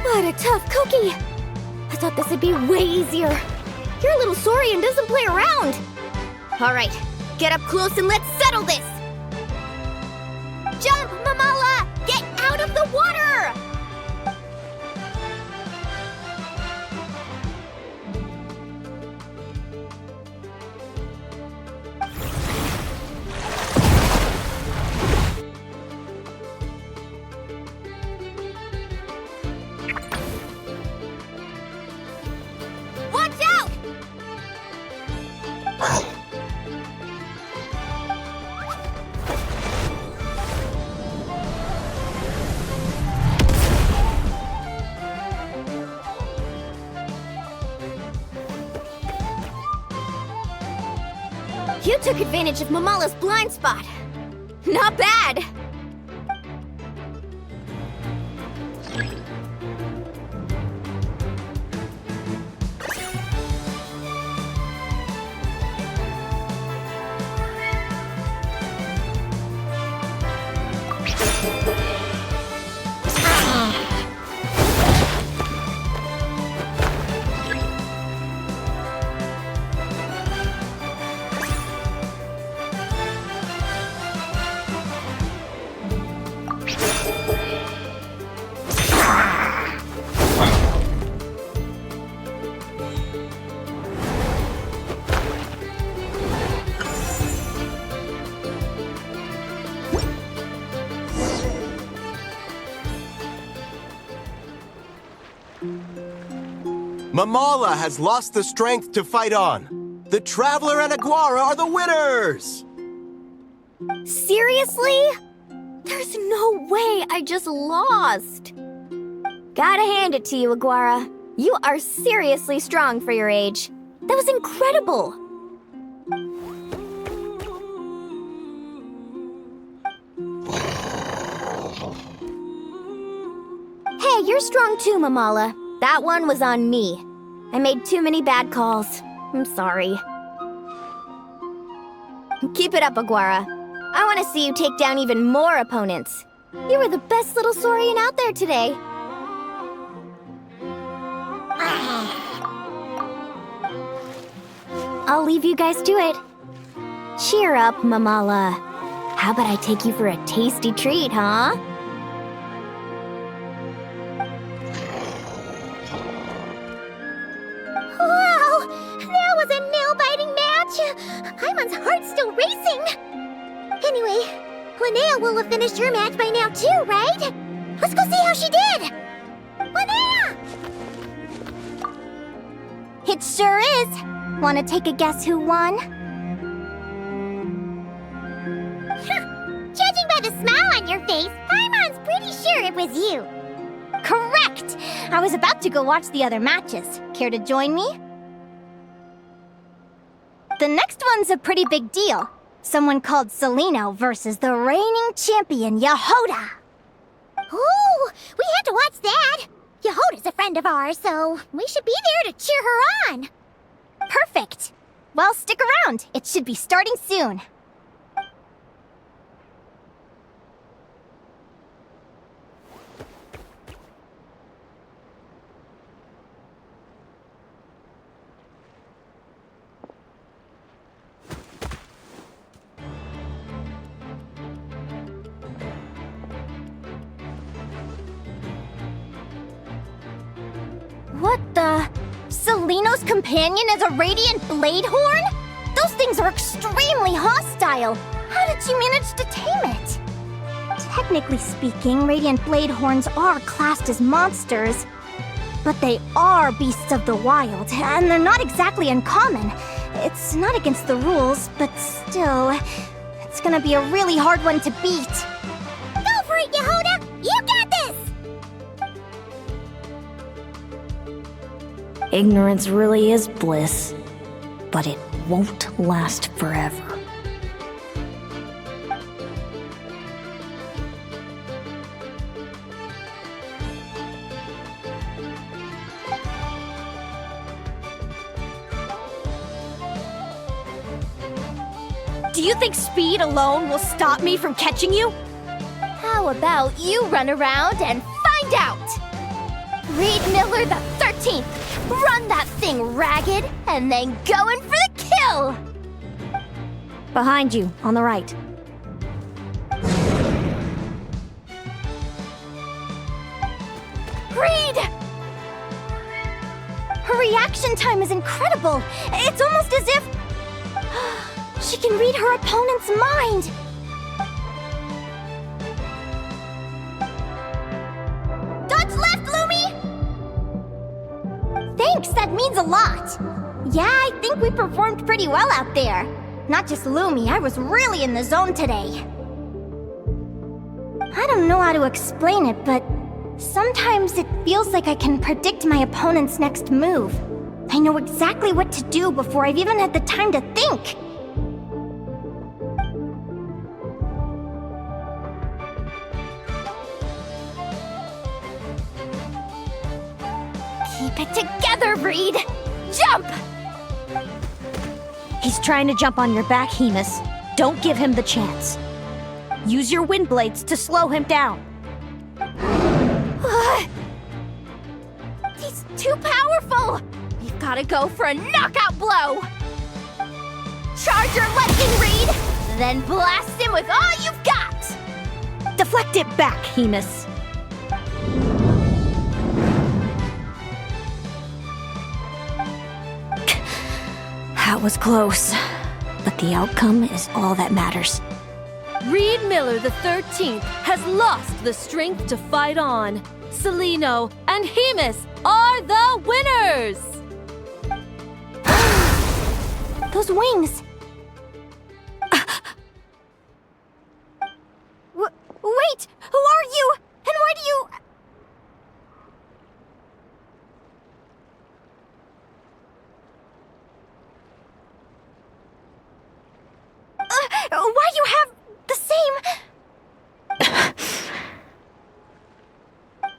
What a tough cookie! I thought this would be way easier. Your little Saurian doesn't play around. Alright, get up close and let's settle this! Jump, Mamala! Get out of the water! Watch out! You took advantage of Mamala's blind spot. Not bad! Mamala has lost the strength to fight on. The Traveler and Aguara are the winners! Seriously? There's no way I just lost. Gotta hand it to you, Aguara. You are seriously strong for your age. That was incredible! Hey, you're strong too, Mamala. That one was on me. I made too many bad calls. I'm sorry. Keep it up, Aguara. I want to see you take down even more opponents. You were the best little Saurian out there today. I'll leave you guys to it. Cheer up, Mamala. How about I take you for a tasty treat, huh? Wow! That was a nail-biting match! Paimon's heart's still racing! Anyway, Linnea will have finished her match by now too, right? Let's go see how she did! Linnea! It sure is. Wanna take a guess who won? Judging by the smile on your face, Paimon's pretty sure it was you. Correct! I was about to go watch the other matches. Care to join me? The next one's a pretty big deal. Someone called Celino versus the reigning champion, Yehoda. Ooh, we have to watch that. Yehoda's a friend of ours, so we should be there to cheer her on. Perfect. Well, stick around. It should be starting soon. What the? Celino's companion is a radiant blade horn? Those things are extremely hostile. How did you manage to tame it? Technically speaking, radiant blade horns are classed as monsters. But they are beasts of the wild, and they're not exactly uncommon. It's not against the rules, but still, it's gonna be a really hard one to beat. Go for it, Yehoda! You got this! Ignorance really is bliss, but it won't last forever. Do you think speed alone will stop me from catching you? How about you run around and find out? Reed Miller the 13th! Run that thing ragged, and then go in for the kill! Behind you, on the right. Reed! Her reaction time is incredible! It's almost as if she can read her opponent's mind! Dodge left, Lumi! Thanks, that means a lot! Yeah, I think we performed pretty well out there. Not just Lumi, I was really in the zone today. I don't know how to explain it, but sometimes it feels like I can predict my opponent's next move. I know exactly what to do before I've even had the time to think. Keep it together, Reed! Jump! He's trying to jump on your back, Hemus. Don't give him the chance. Use your wind blades to slow him down. He's too powerful! We've gotta go for a knockout blow! Charge your lightning, Reed! Then blast him with all you've got! Deflect it back, Hemus. That was close, but the outcome is all that matters. Reed Miller the 13th has lost the strength to fight on. Celino and Hemus are the winners! Those wings! Wait! Who are you? And why do you... Why you have the same...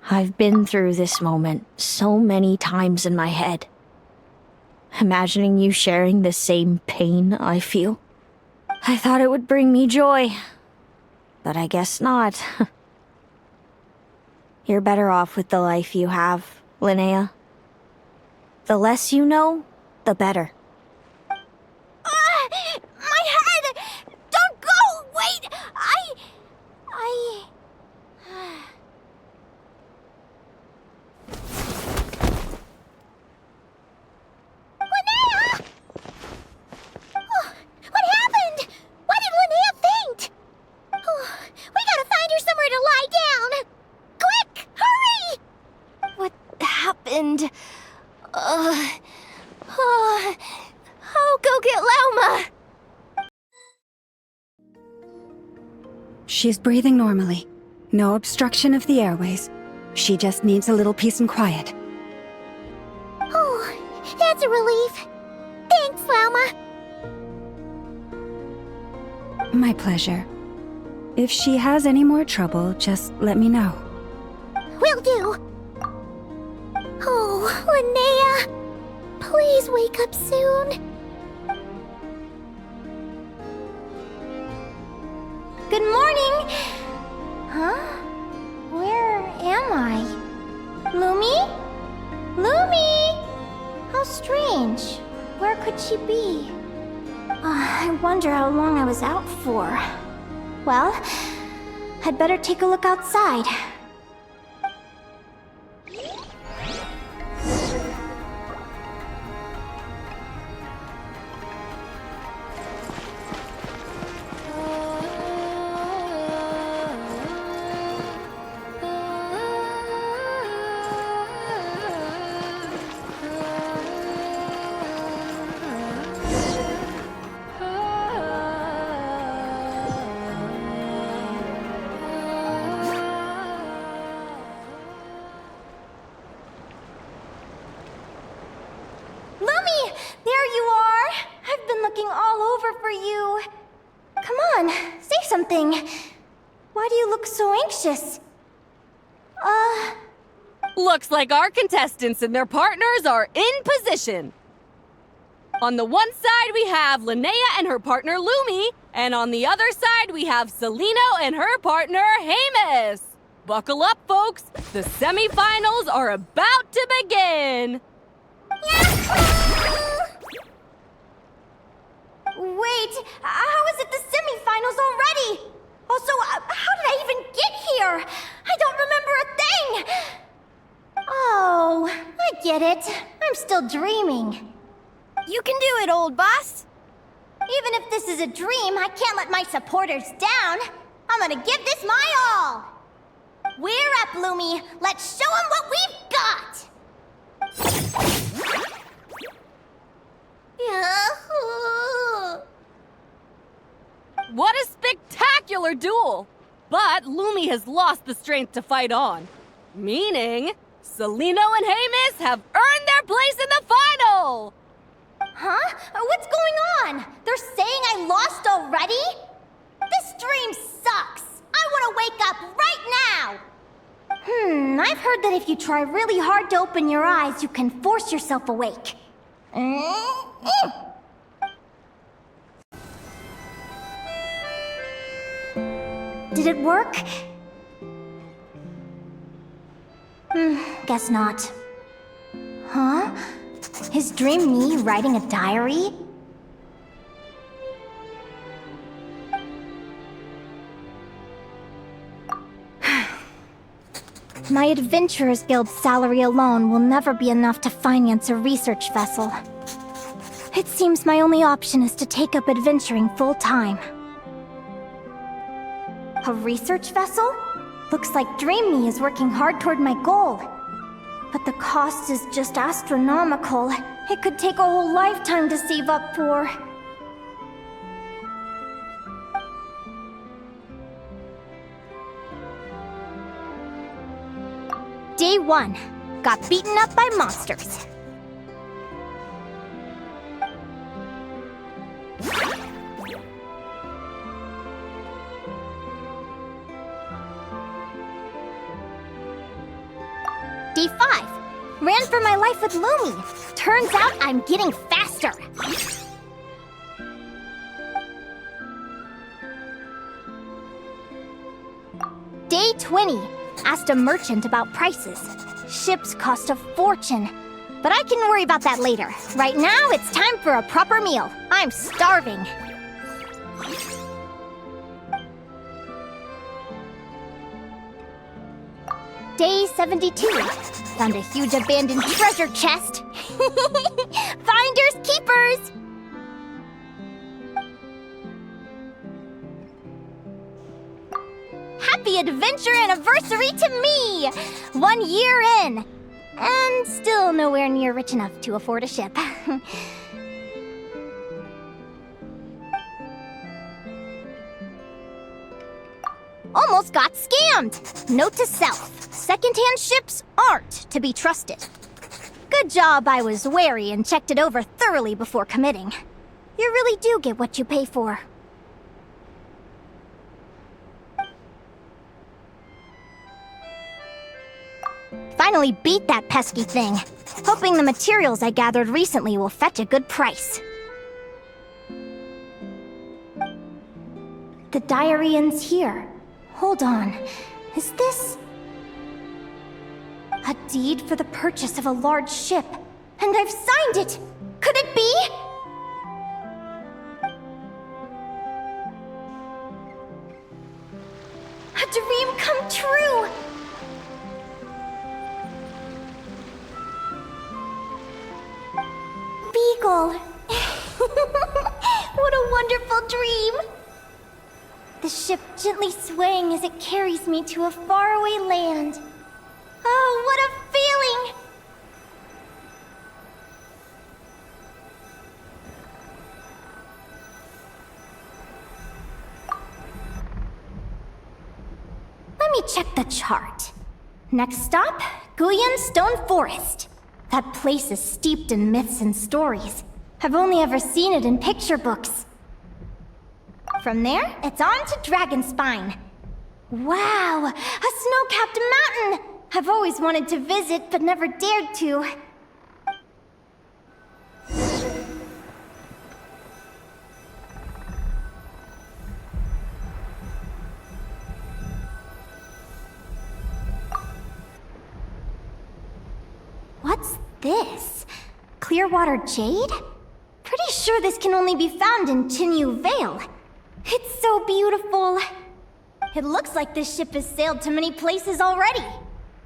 I've been through this moment so many times in my head. Imagining you sharing the same pain I feel. I thought it would bring me joy. But I guess not. You're better off with the life you have, Linnea. The less you know, the better. My head! Don't go! Wait! Linnea! Oh, what happened? Why did Linnea faint? Oh, we gotta find her somewhere to lie down! Quick! Hurry! What happened? I'll go get Lauma! She's breathing normally. No obstruction of the airways. She just needs a little peace and quiet. Oh, that's a relief. Thanks, Lauma. My pleasure. If she has any more trouble, just let me know. Will do. Oh, Linnea. Please wake up soon. Good morning! Huh? Where am I? Lumi? Lumi! How strange. Where could she be? I wonder how long I was out for. Well, I'd better take a look outside. Why do you look so anxious? Looks like our contestants and their partners are in position. On the one side, we have Linnea and her partner Lumi, and on the other side, we have Celino and her partner Hamus. Buckle up, folks. The semifinals are about to begin. Wait, how is it the semifinals already? Also, how did I even get here? I don't remember a thing! Oh, I get it. I'm still dreaming. You can do it, old boss! Even if this is a dream, I can't let my supporters down. I'm gonna give this my all! We're up, Lumi. Let's show them what we've got! What a spectacular duel! But Lumi has lost the strength to fight on. Meaning, Celino and Hamus have earned their place in the final! Huh? What's going on? They're saying I lost already? This dream sucks! I want to wake up right now! I've heard that if you try really hard to open your eyes, you can force yourself awake. Did it work? Guess not. Huh? Is dream me writing a diary? My Adventurers Guild salary alone will never be enough to finance a research vessel. It seems my only option is to take up adventuring full-time. A research vessel? Looks like Dream Me is working hard toward my goal. But the cost is just astronomical. It could take a whole lifetime to save up for. Day 1. Got beaten up by monsters. Day 5. Ran for my life with Lumi. Turns out I'm getting faster. Day 20. Asked a merchant about prices. Ships cost a fortune. But I can worry about that later. Right now, it's time for a proper meal. I'm starving. Day 72. Found a huge abandoned treasure chest. Finders keepers! Happy adventure anniversary to me! 1 year in! And still nowhere near rich enough to afford a ship. Almost got scammed! Note to self, secondhand ships aren't to be trusted. Good job I was wary and checked it over thoroughly before committing. You really do get what you pay for. Finally beat that pesky thing. Hoping the materials I gathered recently will fetch a good price. The diary ends here. Hold on. Is this... a deed for the purchase of a large ship? And I've signed it! Could it be? A dream come true! Beagle! What a wonderful dream! The ship gently swaying as it carries me to a faraway land. Oh, what a feeling! Let me check the chart. Next stop, Guyan Stone Forest. That place is steeped in myths and stories. I've only ever seen it in picture books. From there, it's on to Dragonspine. Wow, a snow-capped mountain! I've always wanted to visit, but never dared to. What's this? Clearwater jade? Pretty sure this can only be found in Chinyu Vale. It's so beautiful. It looks like this ship has sailed to many places already.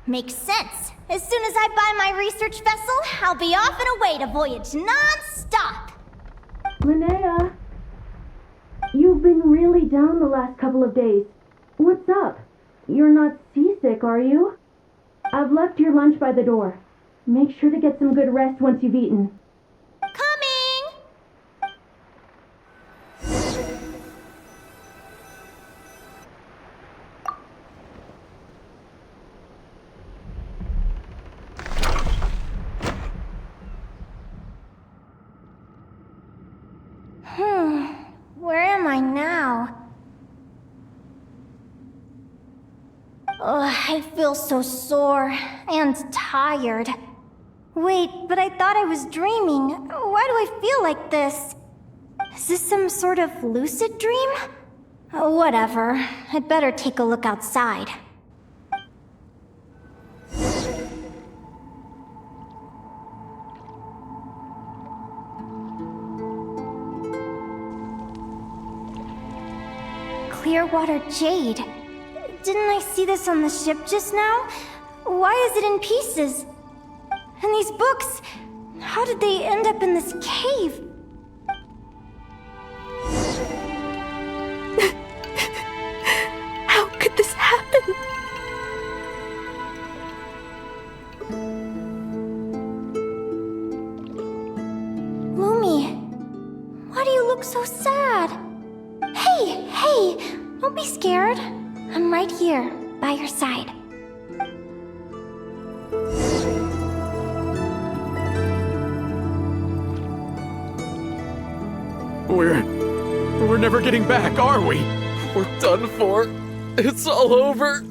Makes sense. As soon as I buy my research vessel, I'll be off and away to voyage non-stop. Linnea, you've been really down the last couple of days. What's up? You're not seasick, are you? I've left your lunch by the door. Make sure to get some good rest once you've eaten. Coming! Where am I now? I feel so sore and tired. Wait, but I thought I was dreaming. Why do I feel like this? Is this some sort of lucid dream? Whatever. I'd better take a look outside. Clearwater jade. Didn't I see this on the ship just now? Why is it in pieces? And these books, how did they end up in this cave? How could this happen? Lumi, why do you look so sad? Hey, don't be scared. I'm right here, by your side. We're never getting back, are we? We're done for. It's all over.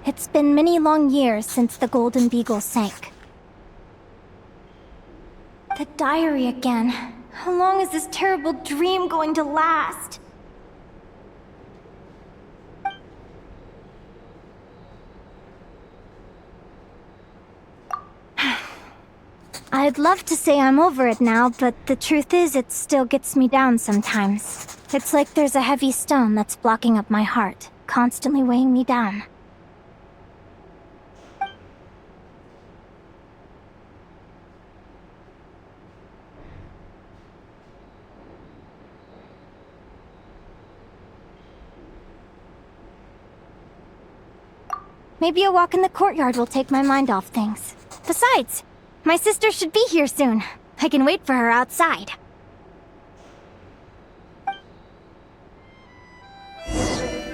It's been many long years since the Golden Beagle sank. The diary again. How long is this terrible dream going to last? I'd love to say I'm over it now, but the truth is it still gets me down sometimes. It's like there's a heavy stone that's blocking up my heart, constantly weighing me down. Maybe a walk in the courtyard will take my mind off things. Besides, my sister should be here soon. I can wait for her outside.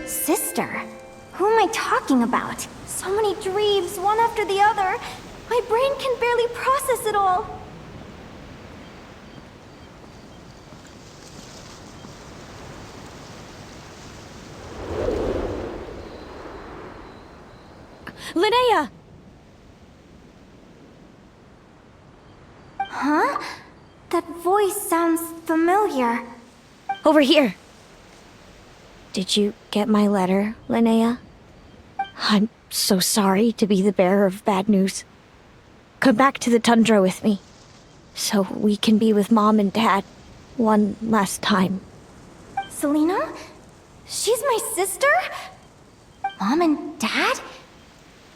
Sister? Who am I talking about? So many dreams, one after the other. My brain can barely process it all. Linnea! Huh? That voice sounds familiar. Over here. Did you get my letter, Linnea? I'm so sorry to be the bearer of bad news. Come back to the tundra with me, so we can be with Mom and Dad one last time. Selena? She's my sister? Mom and Dad?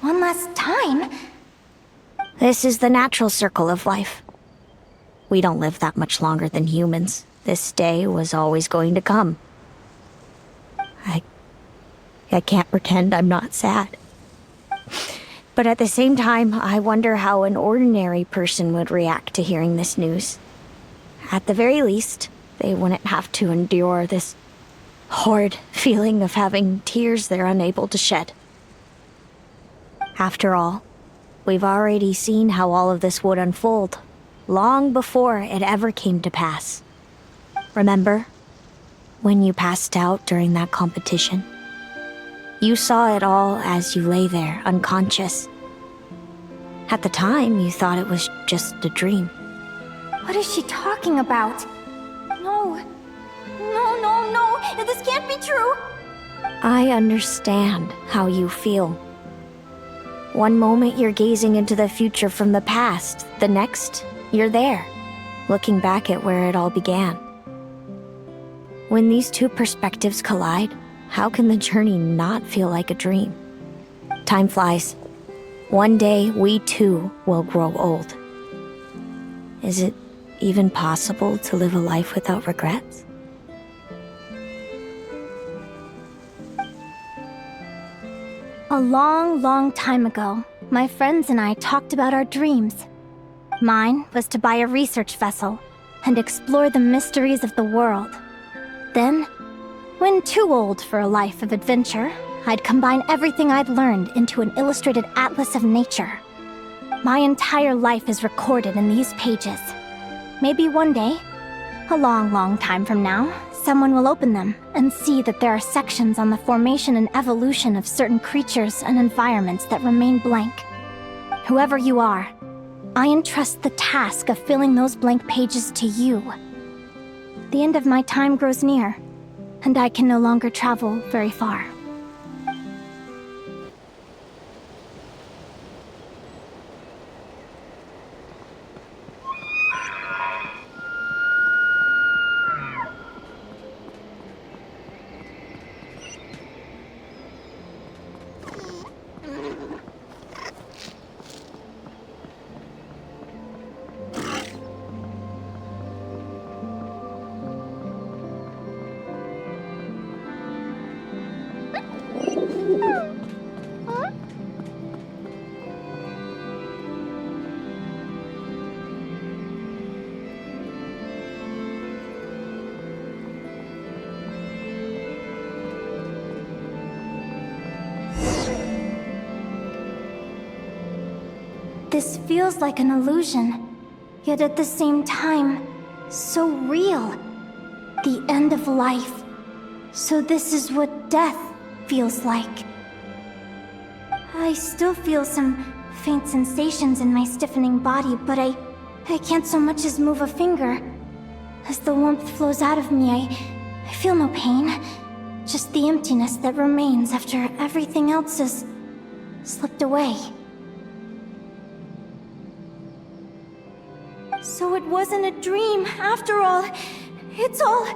One last time? This is the natural circle of life. We don't live that much longer than humans. This day was always going to come. I can't pretend I'm not sad. But at the same time, I wonder how an ordinary person would react to hearing this news. At the very least, they wouldn't have to endure this horrid feeling of having tears they're unable to shed. After all, we've already seen how all of this would unfold, long before it ever came to pass. Remember, when you passed out during that competition? You saw it all as you lay there, unconscious. At the time, you thought it was just a dream. What is she talking about? No. This can't be true. I understand how you feel. One moment you're gazing into the future from the past, the next, you're there, looking back at where it all began. When these two perspectives collide, how can the journey not feel like a dream? Time flies. One day, we too will grow old. Is it even possible to live a life without regrets? A long time ago, my friends and I talked about our dreams. Mine was to buy a research vessel and explore the mysteries of the world. Then, when too old for a life of adventure, I'd combine everything I'd learned into an illustrated atlas of nature. My entire life is recorded in these pages. Maybe one day, a long time from now, someone will open them and see that there are sections on the formation and evolution of certain creatures and environments that remain blank. Whoever you are, I entrust the task of filling those blank pages to you. The end of my time grows near, and I can no longer travel very far. This feels like an illusion, yet at the same time, so real. The end of life. So this is what death feels like. I still feel some faint sensations in my stiffening body, but I can't so much as move a finger. As the warmth flows out of me, I feel no pain. Just the emptiness that remains after everything else has slipped away. So it wasn't a dream, after all. It's all...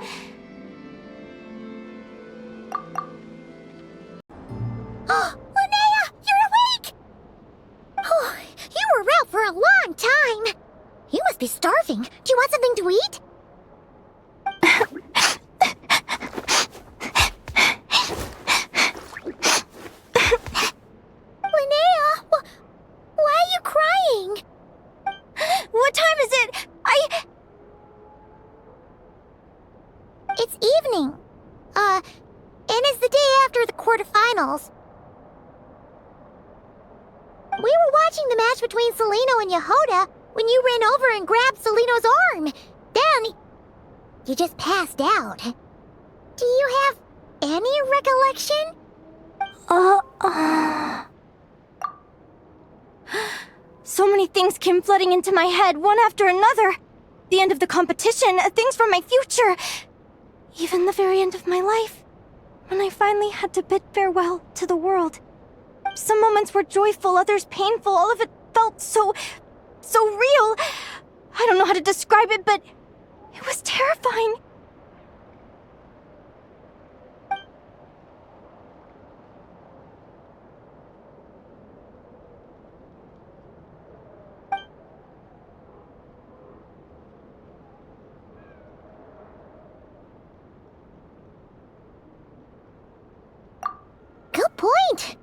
Oh, Linnea, you're awake! Oh, you were out for a long time. You must be starving. Do you want something to eat? Linnea, why are you crying? What time is it? It's evening. And it's the day after the quarterfinals. We were watching the match between Celino and Yehoda when you ran over and grabbed Celino's arm. Then, you just passed out. Do you have any recollection? So many things came flooding into my head, one after another. The end of the competition, things from my future. Even the very end of my life, when I finally had to bid farewell to the world. Some moments were joyful, others painful. All of it felt so real. I don't know how to describe it, but it was terrifying. Good point.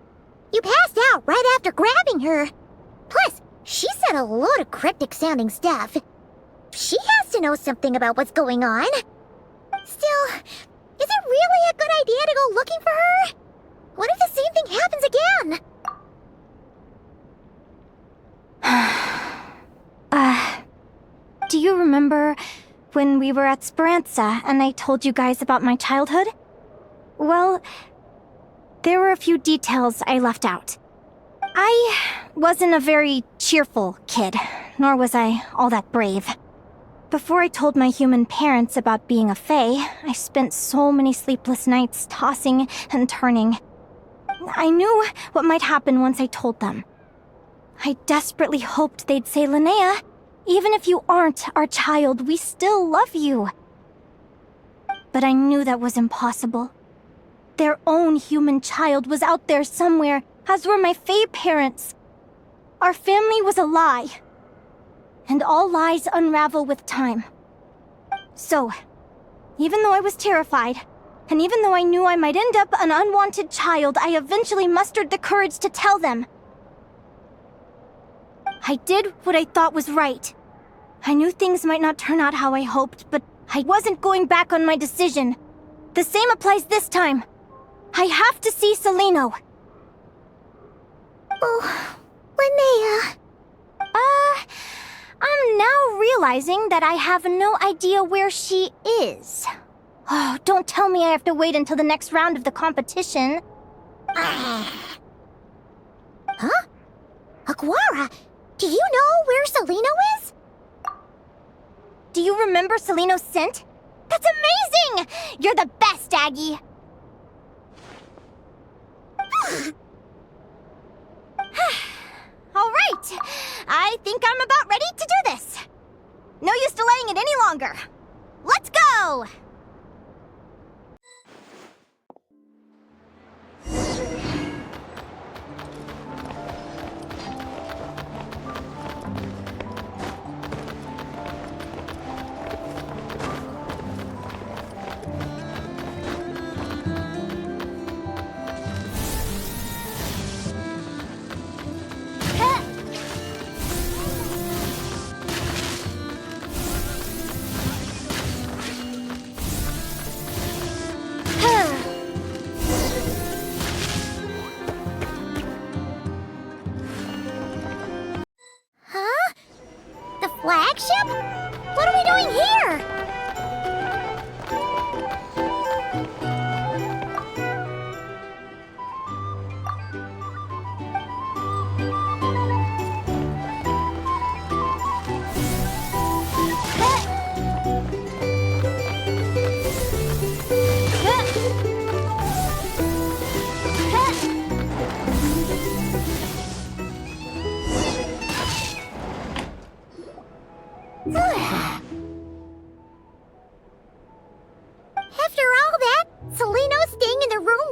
You passed out right after grabbing her. Plus, she said a load of cryptic-sounding stuff. She has to know something about what's going on. Still, is it really a good idea to go looking for her? What if the same thing happens again? Do you remember when we were at Speranza and I told you guys about my childhood? Well, there were a few details I left out. I wasn't a very cheerful kid, nor was I all that brave. Before I told my human parents about being a fae, I spent so many sleepless nights tossing and turning. I knew what might happen once I told them. I desperately hoped they'd say, Linnea, even if you aren't our child, we still love you. But I knew that was impossible. Their own human child was out there somewhere, as were my fae parents. Our family was a lie. And all lies unravel with time. So, even though I was terrified, and even though I knew I might end up an unwanted child, I eventually mustered the courage to tell them. I did what I thought was right. I knew things might not turn out how I hoped, but I wasn't going back on my decision. The same applies this time. I have to see Celino. Oh, Linnea. I'm now realizing that I have no idea where she is. Oh, don't tell me I have to wait until the next round of the competition. Huh? Aguara, do you know where Celino is? Do you remember Celino's scent? That's amazing! You're the best, Aggie! All right, I think I'm about ready to do this. No use delaying it any longer. Let's go!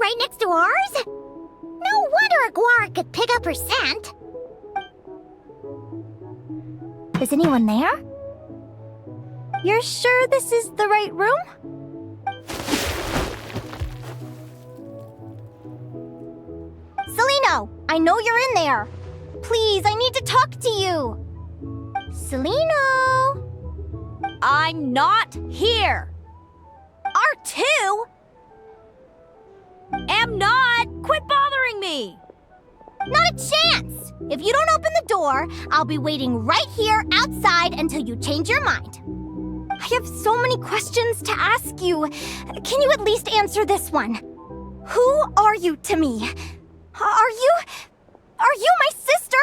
right next to ours? No wonder a guar could pick up her scent. Is anyone there? You're sure this is the right room? Celino, I know you're in there. Please, I need to talk to you. Celino! I'm not here. R2? Am not. Quit bothering me. Not a chance! If you don't open the door, I'll be waiting right here outside until you change your mind. I have so many questions to ask you. Can you at least answer this one? Who are you to me? Are you my sister?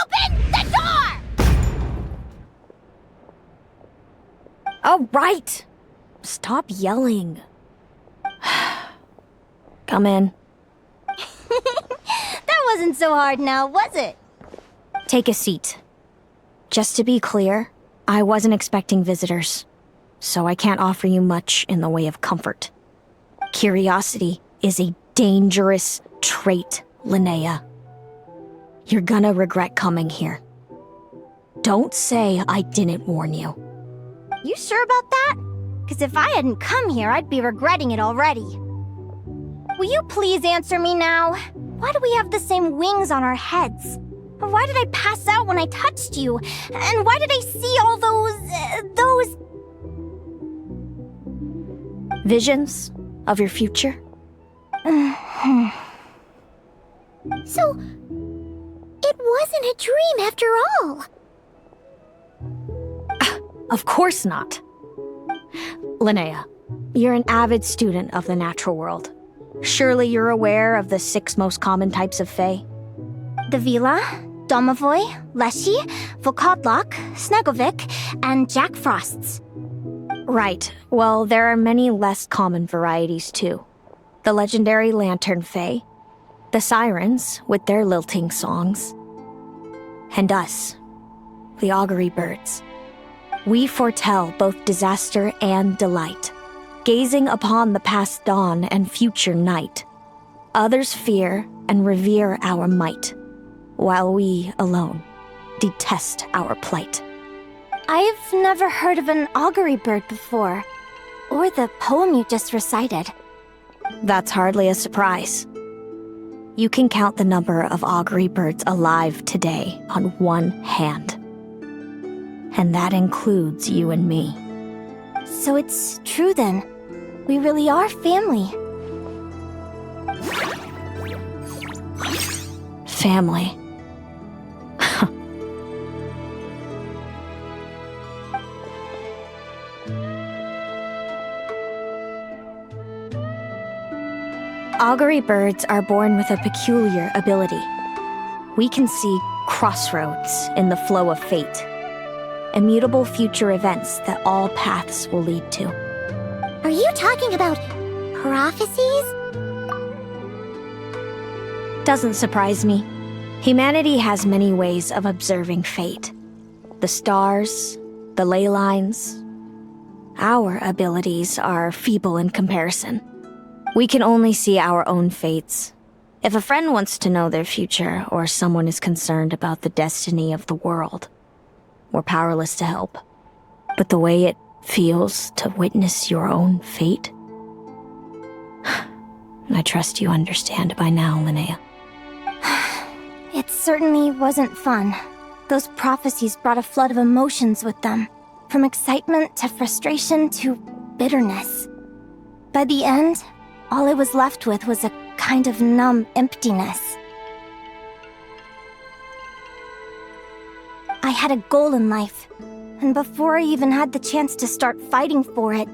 Open the door! All right. Stop yelling. Come in. That wasn't so hard now, was it? Take a seat. Just to be clear, I wasn't expecting visitors, so I can't offer you much in the way of comfort. Curiosity is a dangerous trait, Linnea. You're gonna regret coming here. Don't say I didn't warn you. You sure about that? Because if I hadn't come here, I'd be regretting it already. Will you please answer me now? Why do we have the same wings on our heads? Why did I pass out when I touched you? And why did I see all those... Visions of your future? So, it wasn't a dream after all. Of course not. Linnea, you're an avid student of the natural world. Surely you're aware of the 6 most common types of fae? The Vila, Domovoy, Leshy, Volkodlok, Snegovic, and Jack Frosts. Right. Well, there are many less common varieties too. The legendary Lantern Fae, the Sirens with their lilting songs, and us, the Augury Birds. We foretell both disaster and delight, gazing upon the past dawn and future night. Others fear and revere our might, while we alone detest our plight. I've never heard of an augury bird before, or the poem you just recited. That's hardly a surprise. You can count the number of augury birds alive today on one hand. And that includes you and me. So it's true then. We really are family. Family. Augury birds are born with a peculiar ability. We can see crossroads in the flow of fate, immutable future events that all paths will lead to. Are you talking about prophecies? Doesn't surprise me. Humanity has many ways of observing fate. The stars, the ley lines. Our abilities are feeble in comparison. We can only see our own fates. If a friend wants to know their future, or someone is concerned about the destiny of the world, we're powerless to help. But the way it feels to witness your own fate, I trust you understand by now, Linnea. It certainly wasn't fun. Those prophecies brought a flood of emotions with them, from excitement to frustration to bitterness. By the end, all I was left with was a kind of numb emptiness. I had a goal in life, and before I even had the chance to start fighting for it,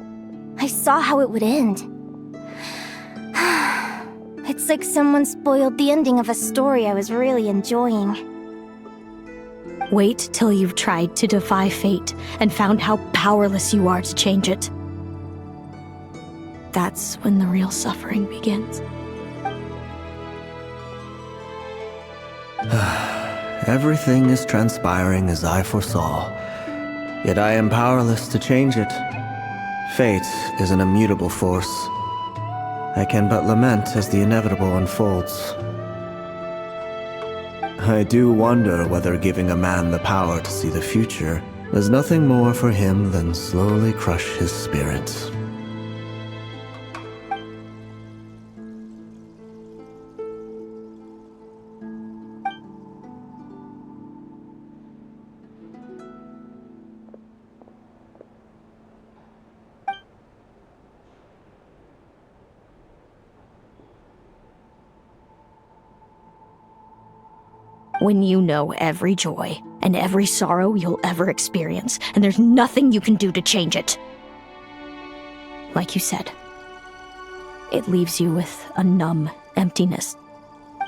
I saw how it would end. It's like someone spoiled the ending of a story I was really enjoying. Wait till you've tried to defy fate and found how powerless you are to change it. That's when the real suffering begins. Everything is transpiring as I foresaw, yet I am powerless to change it. Fate is an immutable force. I can but lament as the inevitable unfolds. I do wonder whether giving a man the power to see the future is nothing more for him than slowly crush his spirit. When you know every joy and every sorrow you'll ever experience, and there's nothing you can do to change it. Like you said, it leaves you with a numb emptiness.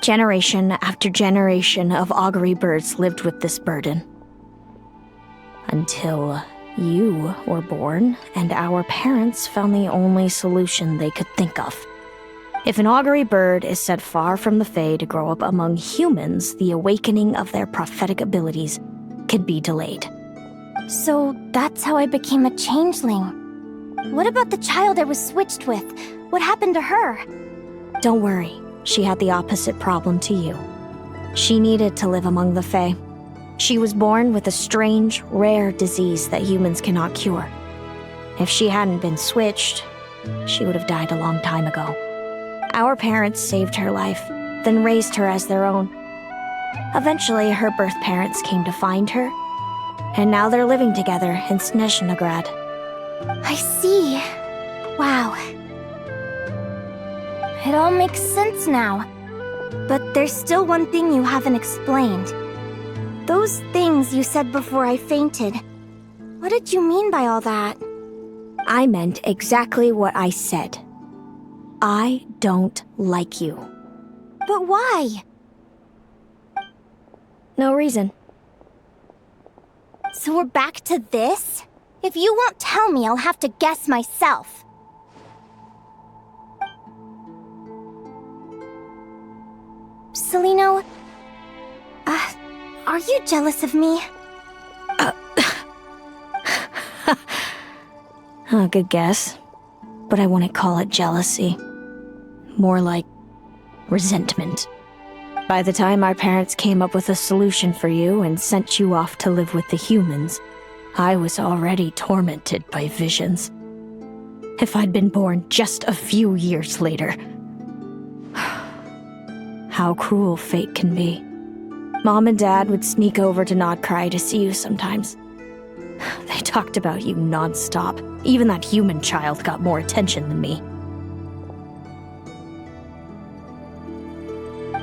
Generation after generation of augury birds lived with this burden. Until you were born, and our parents found the only solution they could think of. If an augury bird is set far from the Fae to grow up among humans, the awakening of their prophetic abilities can be delayed. So that's how I became a changeling. What about the child I was switched with? What happened to her? Don't worry, she had the opposite problem to you. She needed to live among the Fae. She was born with a strange, rare disease that humans cannot cure. If she hadn't been switched, she would have died a long time ago. Our parents saved her life, then raised her as their own. Eventually, her birth parents came to find her, and now they're living together in Snezhnograd. I see. Wow. It all makes sense now. But there's still one thing you haven't explained. Those things you said before I fainted. What did you mean by all that? I meant exactly what I said. I don't like you. But why? No reason. So we're back to this? If you won't tell me, I'll have to guess myself. Celino, are you jealous of me? Good guess. But I wouldn't call it jealousy. More like resentment. By the time our parents came up with a solution for you and sent you off to live with the humans, I was already tormented by visions. If I'd been born just a few years later. How cruel fate can be. Mom and Dad would sneak over to Nodcry to see you sometimes. They talked about you non-stop. Even that human child got more attention than me.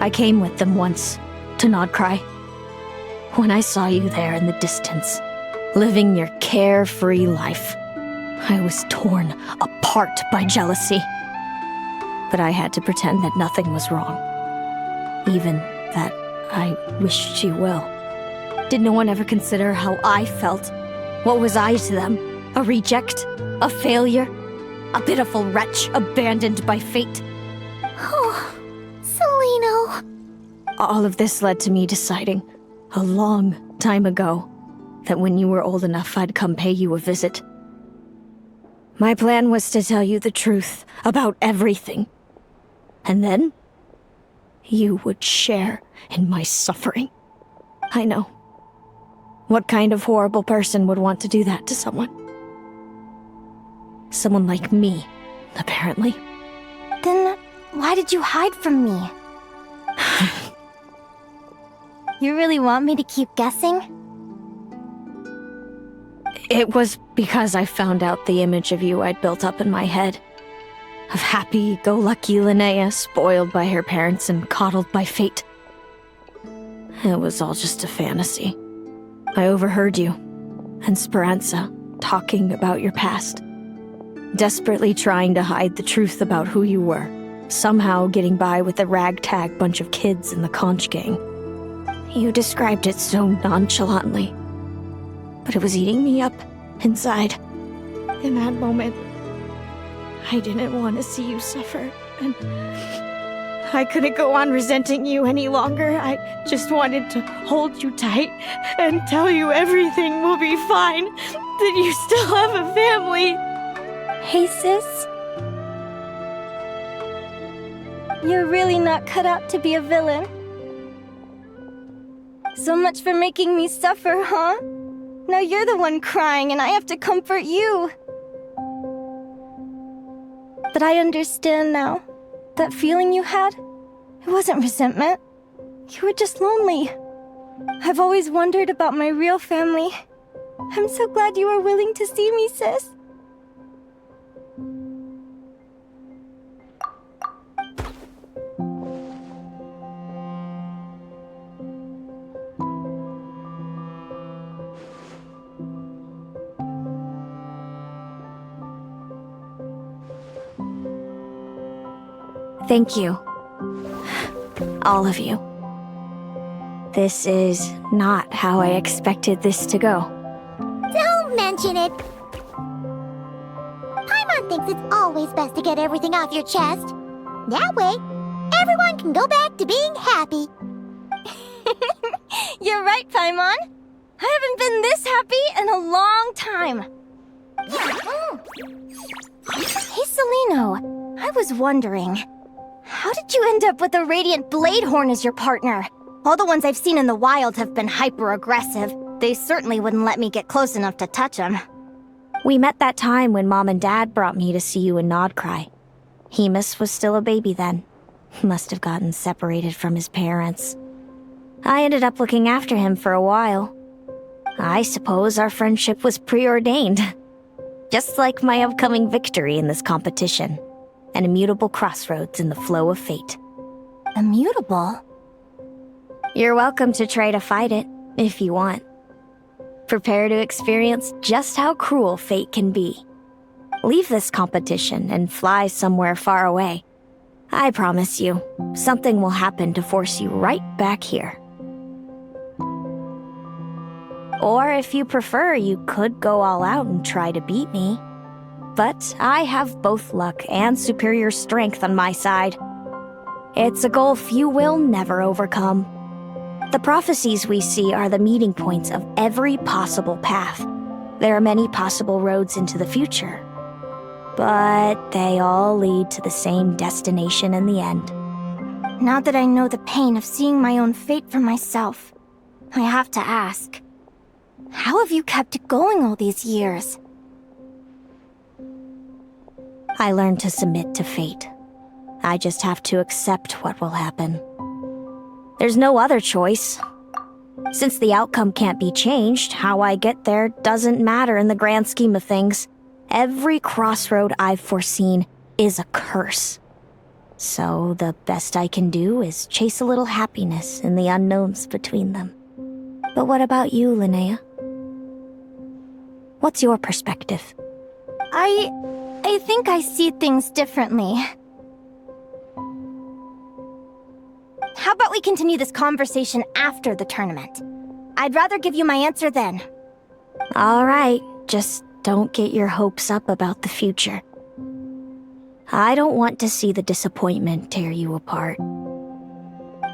I came with them once, to Nodcry. When I saw you there in the distance, living your carefree life, I was torn apart by jealousy. But I had to pretend that nothing was wrong. Even that I wished you well. Did no one ever consider how I felt? What was I to them? A reject? A failure? A pitiful wretch abandoned by fate? Oh, Celino. All of this led to me deciding, a long time ago, that when you were old enough I'd come pay you a visit. My plan was to tell you the truth about everything. And then, you would share in my suffering. I know. What kind of horrible person would want to do that to someone? Someone like me, apparently. Then why did you hide from me? You really want me to keep guessing? It was because I found out the image of you I'd built up in my head. Of happy-go-lucky Linnea, spoiled by her parents and coddled by fate. It was all just a fantasy. I overheard you and Speranza talking about your past. Desperately trying to hide the truth about who you were. Somehow getting by with a ragtag bunch of kids in the conch gang. You described it so nonchalantly. But it was eating me up inside. In that moment, I didn't want to see you suffer, and I couldn't go on resenting you any longer. I just wanted to hold you tight and tell you everything will be fine, that you still have a family. Hey, sis. You're really not cut out to be a villain. So much for making me suffer, huh? Now you're the one crying and I have to comfort you. But I understand now. That feeling you had, it wasn't resentment. You were just lonely. I've always wondered about my real family. I'm so glad you were willing to see me, sis. Thank you. All of you. This is not how I expected this to go. Don't mention it. Paimon thinks it's always best to get everything off your chest. That way, everyone can go back to being happy. You're right, Paimon. I haven't been this happy in a long time. Hey, Celino. I was wondering, how did you end up with a Radiant Bladehorn as your partner? All the ones I've seen in the wild have been hyper-aggressive. They certainly wouldn't let me get close enough to touch them. We met that time when Mom and Dad brought me to see you in Nodcry. Hemus was still a baby then. Must have gotten separated from his parents. I ended up looking after him for a while. I suppose our friendship was preordained. Just like my upcoming victory in this competition. An immutable crossroads in the flow of fate. Immutable? You're welcome to try to fight it, if you want. Prepare to experience just how cruel fate can be. Leave this competition and fly somewhere far away. I promise you, something will happen to force you right back here. Or if you prefer, you could go all out and try to beat me. But I have both luck and superior strength on my side. It's a gulf you will never overcome. The prophecies we see are the meeting points of every possible path. There are many possible roads into the future. But they all lead to the same destination in the end. Now that I know the pain of seeing my own fate for myself, I have to ask, how have you kept it going all these years? I learned to submit to fate. I just have to accept what will happen. There's no other choice. Since the outcome can't be changed, how I get there doesn't matter in the grand scheme of things. Every crossroad I've foreseen is a curse. So the best I can do is chase a little happiness in the unknowns between them. But what about you, Linnea? What's your perspective? I think I see things differently. How about we continue this conversation after the tournament? I'd rather give you my answer then. All right, just don't get your hopes up about the future. I don't want to see the disappointment tear you apart.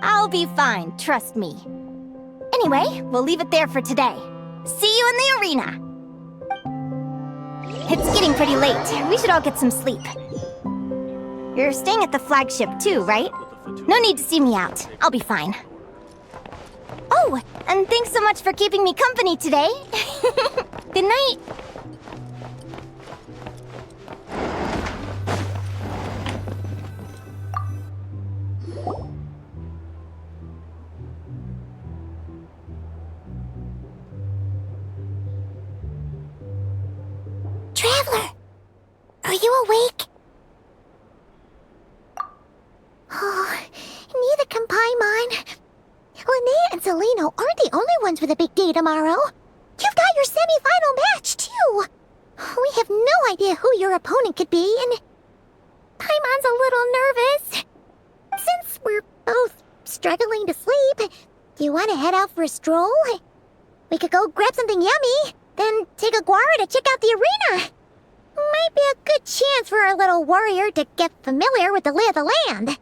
I'll be fine, trust me. Anyway, we'll leave it there for today. See you in the arena! It's getting pretty late. We should all get some sleep. You're staying at the flagship too, right? No need to see me out. I'll be fine. Oh, and thanks so much for keeping me company today. Good night. Traveler! Are you awake? Oh, neither can Paimon. Linnea and Celino aren't the only ones with a big day tomorrow. You've got your semi-final match, too. We have no idea who your opponent could be, and Paimon's a little nervous. Since we're both struggling to sleep, do you want to head out for a stroll? We could go grab something yummy, then take a guara to check out the arena. Might be a good chance for our little warrior to get familiar with the lay of the land.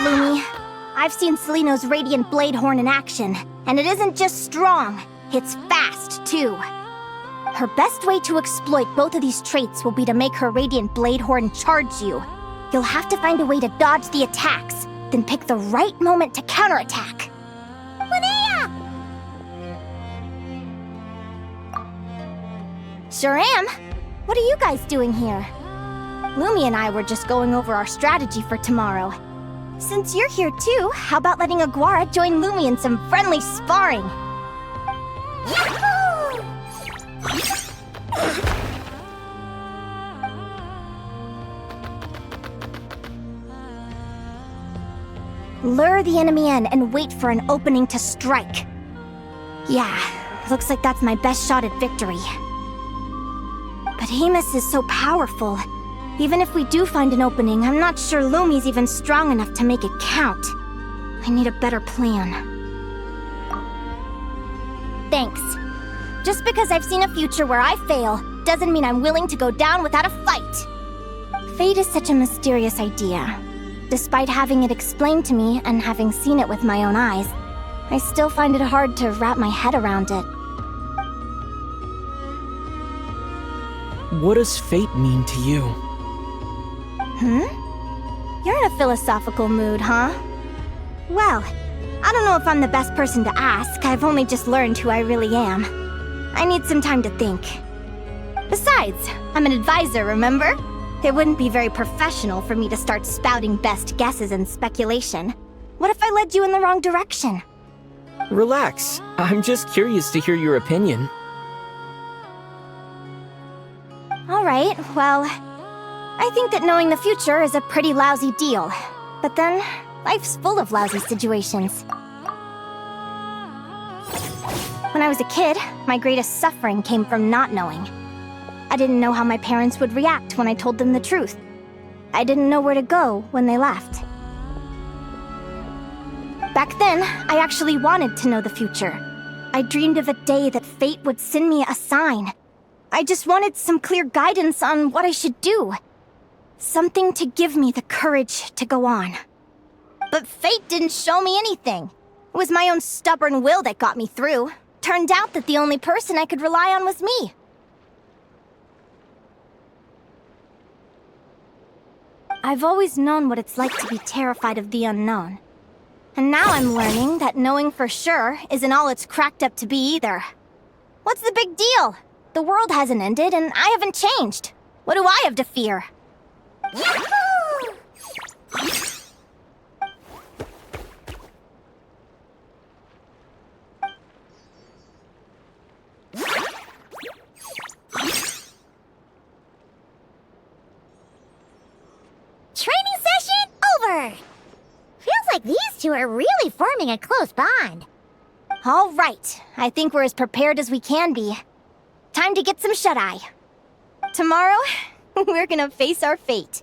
Lumi, I've seen Seleno's Radiant Blade Horn in action, and it isn't just strong, it's fast, too. Her best way to exploit both of these traits will be to make her Radiant Blade Horn charge you. You'll have to find a way to dodge the attacks, then pick the right moment to counterattack. Linnea! Sure am. What are you guys doing here? Lumi and I were just going over our strategy for tomorrow. Since you're here too, how about letting Aguara join Lumi in some friendly sparring? Yahoo! Lure the enemy in and wait for an opening to strike. Yeah, looks like that's my best shot at victory. But Amos is so powerful. Even if we do find an opening, I'm not sure Lumi's even strong enough to make it count. I need a better plan. Thanks. Just because I've seen a future where I fail, doesn't mean I'm willing to go down without a fight. Fate is such a mysterious idea. Despite having it explained to me and having seen it with my own eyes, I still find it hard to wrap my head around it. What does fate mean to you? You're in a philosophical mood, huh? Well, I don't know if I'm the best person to ask. I've only just learned who I really am. I need some time to think. Besides, I'm an advisor, remember? It wouldn't be very professional for me to start spouting best guesses and speculation. What if I led you in the wrong direction? Relax. I'm just curious to hear your opinion. Alright, well, I think that knowing the future is a pretty lousy deal. But then, life's full of lousy situations. When I was a kid, my greatest suffering came from not knowing. I didn't know how my parents would react when I told them the truth. I didn't know where to go when they left. Back then, I actually wanted to know the future. I dreamed of a day that fate would send me a sign. I just wanted some clear guidance on what I should do. Something to give me the courage to go on. But fate didn't show me anything. It was my own stubborn will that got me through. Turned out that the only person I could rely on was me. I've always known what it's like to be terrified of the unknown. And now I'm learning that knowing for sure isn't all it's cracked up to be either. What's the big deal? The world hasn't ended and I haven't changed. What do I have to fear? Yahoo! Training session over! Feels like these two are really forming a close bond. All right, I think we're as prepared as we can be. Time to get some shut-eye. Tomorrow, we're gonna face our fate.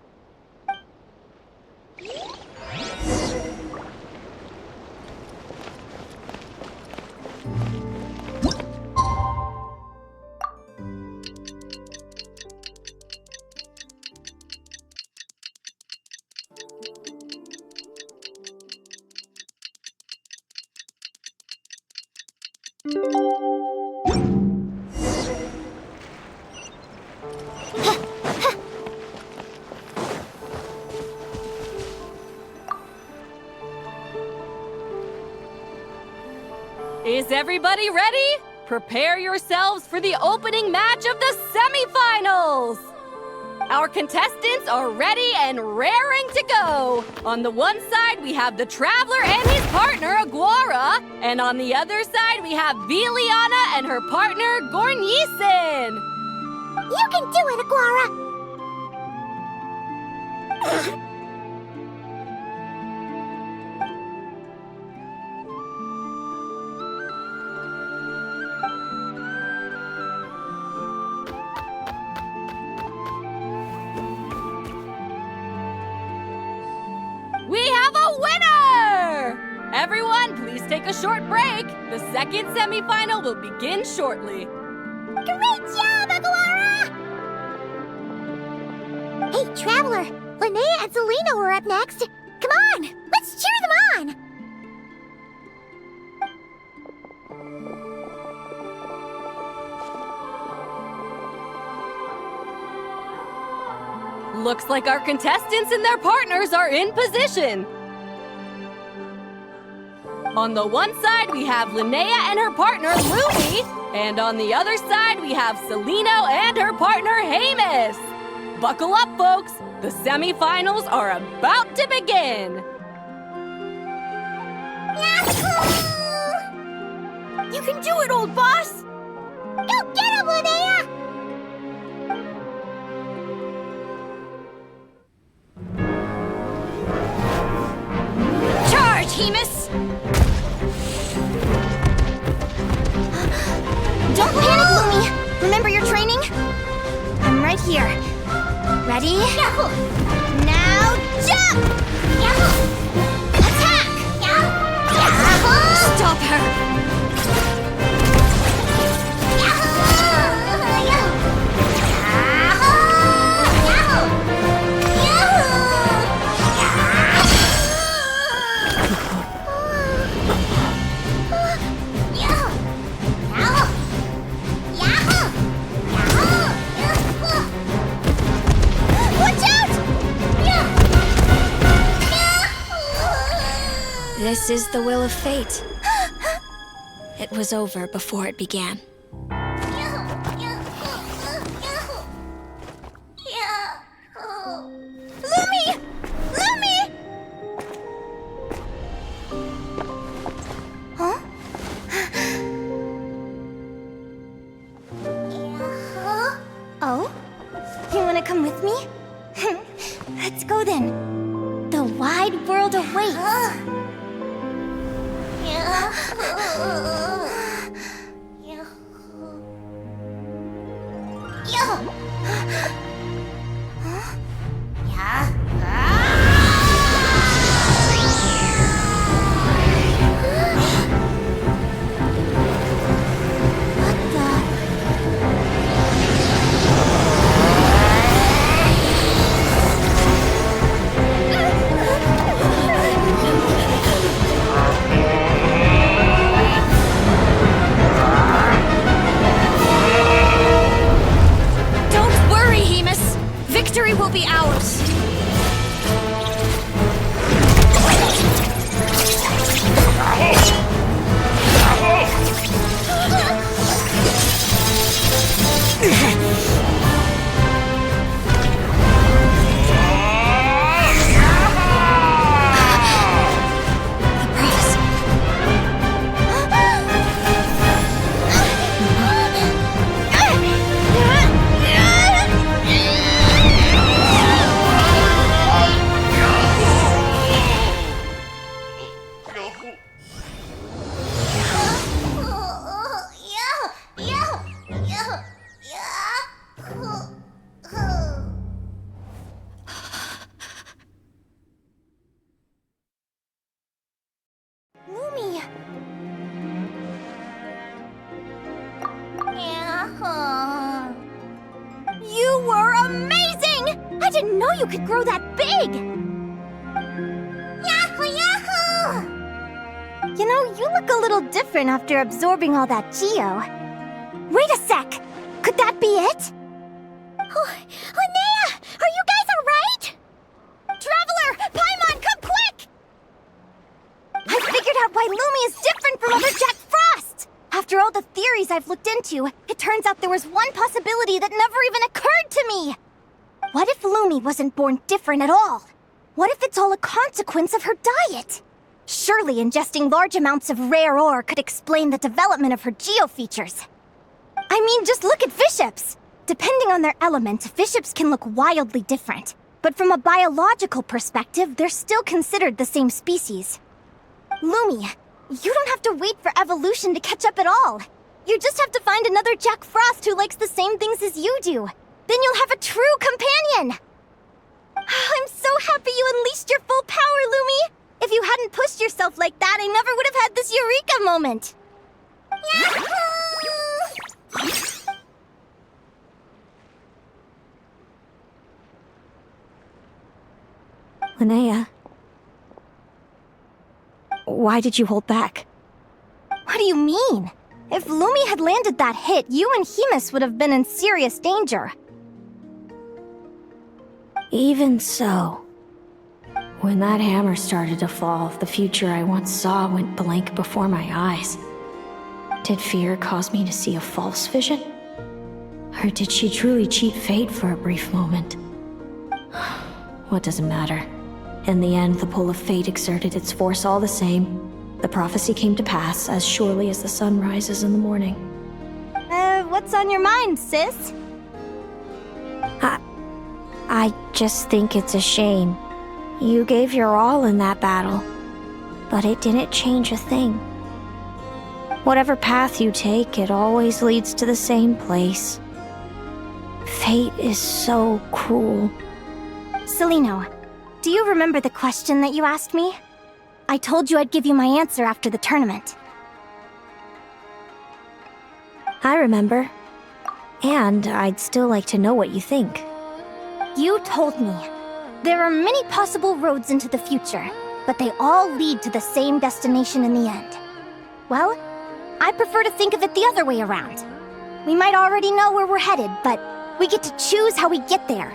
Is everybody ready? Prepare yourselves for the opening match of the semifinals! Our contestants are ready and raring to go! On the one side, we have the Traveler and his partner, Aguara. And on the other side, we have Viliana and her partner, Gornyesin. You can do it, Aguara! We have a winner! Everyone, please take a short break. The second semifinal will begin shortly. Great job, Aguara! Hey, Traveler, Linnea and Selena were up next. Come on, let's Let's cheer them on! Looks like our contestants and their partners are in position. On the one side, we have Linnea and her partner, Lumi. And on the other side, we have Celino and her partner, Hamus. Buckle up, folks. The semifinals are about to begin. You can do it, old boss! Go get him, Linnea! Charge, Hamus! Don't panic, Lumi! Remember your training? I'm right here. Ready? Yahoo! Now jump! Yahoo! Attack! Yahoo! Stop her! This is the will of fate. It was over before it began. Lumi! Lumi! Huh? Oh? You wanna come with me? Let's go then. The wide world awaits. Victory will be ours! Lumi! You were amazing! I didn't know you could grow that big! Yahoo! Yahoo! You know, you look a little different after absorbing all that Geo. Wait a sec! Could that be it? Oh, Linnea! Are you guys alright? Traveler! Paimon, come quick! I figured out why Lumi is different from other Jack Frost! After all the theories I've looked into, it turns out there was one possibility that never even occurred to me! What if Lumi wasn't born different at all? What if it's all a consequence of her diet? Surely ingesting large amounts of rare ore could explain the development of her geo-features. I mean, just look at fiships! Depending on their element, fiships can look wildly different. But from a biological perspective, they're still considered the same species. Lumi, you don't have to wait for evolution to catch up at all. You just have to find another Jack Frost who likes the same things as you do. Then you'll have a true companion! I'm so happy you unleashed your full power, Lumi! If you hadn't pushed yourself like that, I never would have had this eureka moment! Linnea. Why did you hold back? What do you mean? If Lumi had landed that hit, you and Hemus would have been in serious danger. Even so, when that hammer started to fall, the future I once saw went blank before my eyes. Did fear cause me to see a false vision? Or did she truly cheat fate for a brief moment? What does it matter? In the end, the pull of fate exerted its force all the same. The prophecy came to pass as surely as the sun rises in the morning. What's on your mind, sis? I just think it's a shame. You gave your all in that battle, but it didn't change a thing. Whatever path you take, it always leads to the same place. Fate is so cruel. Celino, do you remember the question that you asked me? I told you I'd give you my answer after the tournament. I remember. And I'd still like to know what you think. You told me there are many possible roads into the future, but they all lead to the same destination in the end. Well, I prefer to think of it the other way around. We might already know where we're headed, but we get to choose how we get there.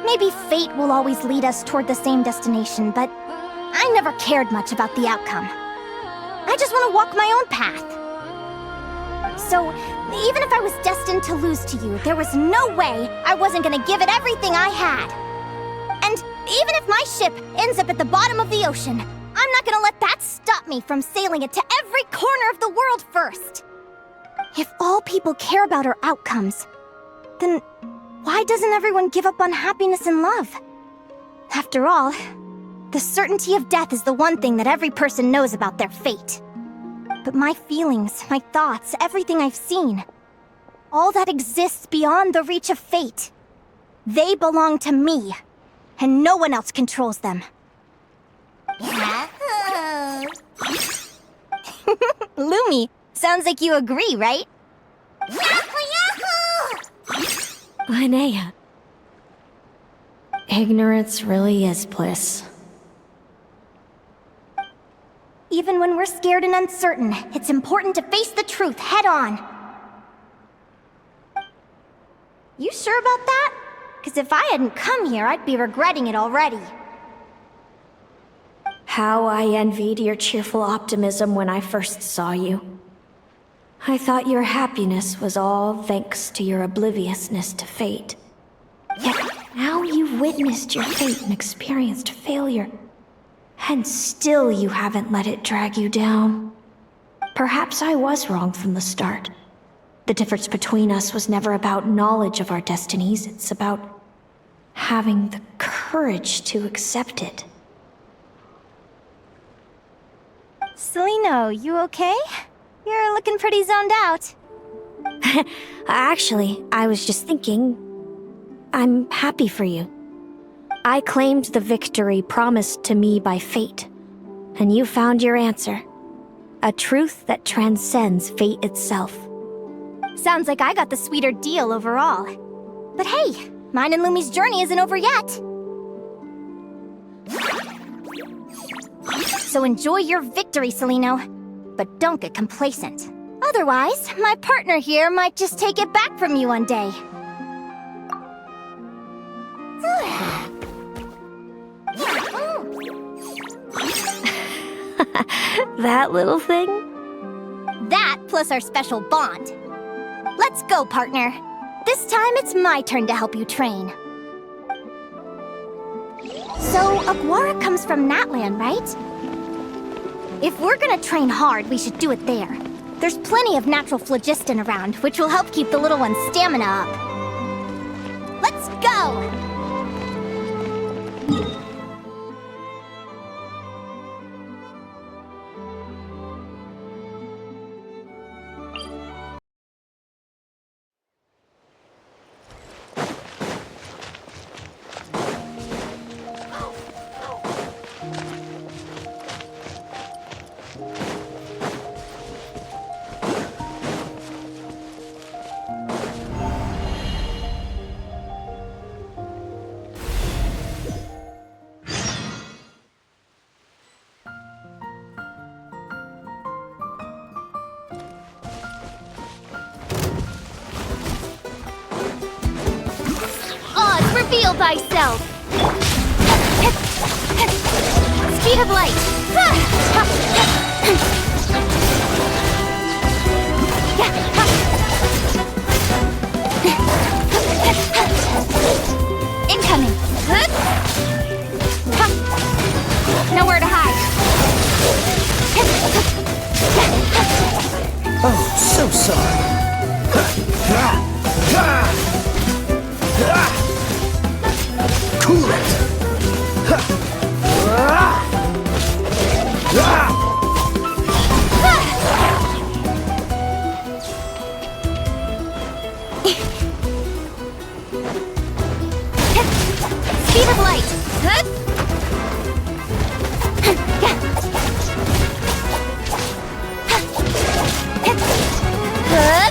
Maybe fate will always lead us toward the same destination, but I never cared much about the outcome. I just want to walk my own path. So, even if I was destined to lose to you, there was no way I wasn't gonna give it everything I had. And even if my ship ends up at the bottom of the ocean, I'm not gonna let that stop me from sailing it to every corner of the world first. If all people care about are outcomes, then why doesn't everyone give up on happiness and love? After all, the certainty of death is the one thing that every person knows about their fate. But my feelings, my thoughts, everything I've seen, all that exists beyond the reach of fate, they belong to me, and no one else controls them. Lumi, sounds like you agree, right? Linnea. Ignorance really is bliss. Even when we're scared and uncertain, it's important to face the truth head on. You sure about that? Because if I hadn't come here, I'd be regretting it already. How I envied your cheerful optimism when I first saw you. I thought your happiness was all thanks to your obliviousness to fate. Yet now you've witnessed your fate and experienced failure. And still you haven't let it drag you down. Perhaps I was wrong from the start. The difference between us was never about knowledge of our destinies, it's about having the courage to accept it. Celino, you okay? You're looking pretty zoned out. Actually, I was just thinking, I'm happy for you. I claimed the victory promised to me by fate, and you found your answer. A truth that transcends fate itself. Sounds like I got the sweeter deal overall. But hey, mine and Lumi's journey isn't over yet. So enjoy your victory, Celino. But don't get complacent. Otherwise, my partner here might just take it back from you one day. That little thing? That plus our special bond. Let's go, partner. This time it's my turn to help you train. So, Aguara comes from Natland, right? If we're gonna train hard, we should do it there. There's plenty of natural phlogiston around, which will help keep the little one's stamina up. Let's go! Feel thyself. Speed of light. Incoming. Nowhere to hide. Oh, so sorry. Cool it. Speed of light. Good.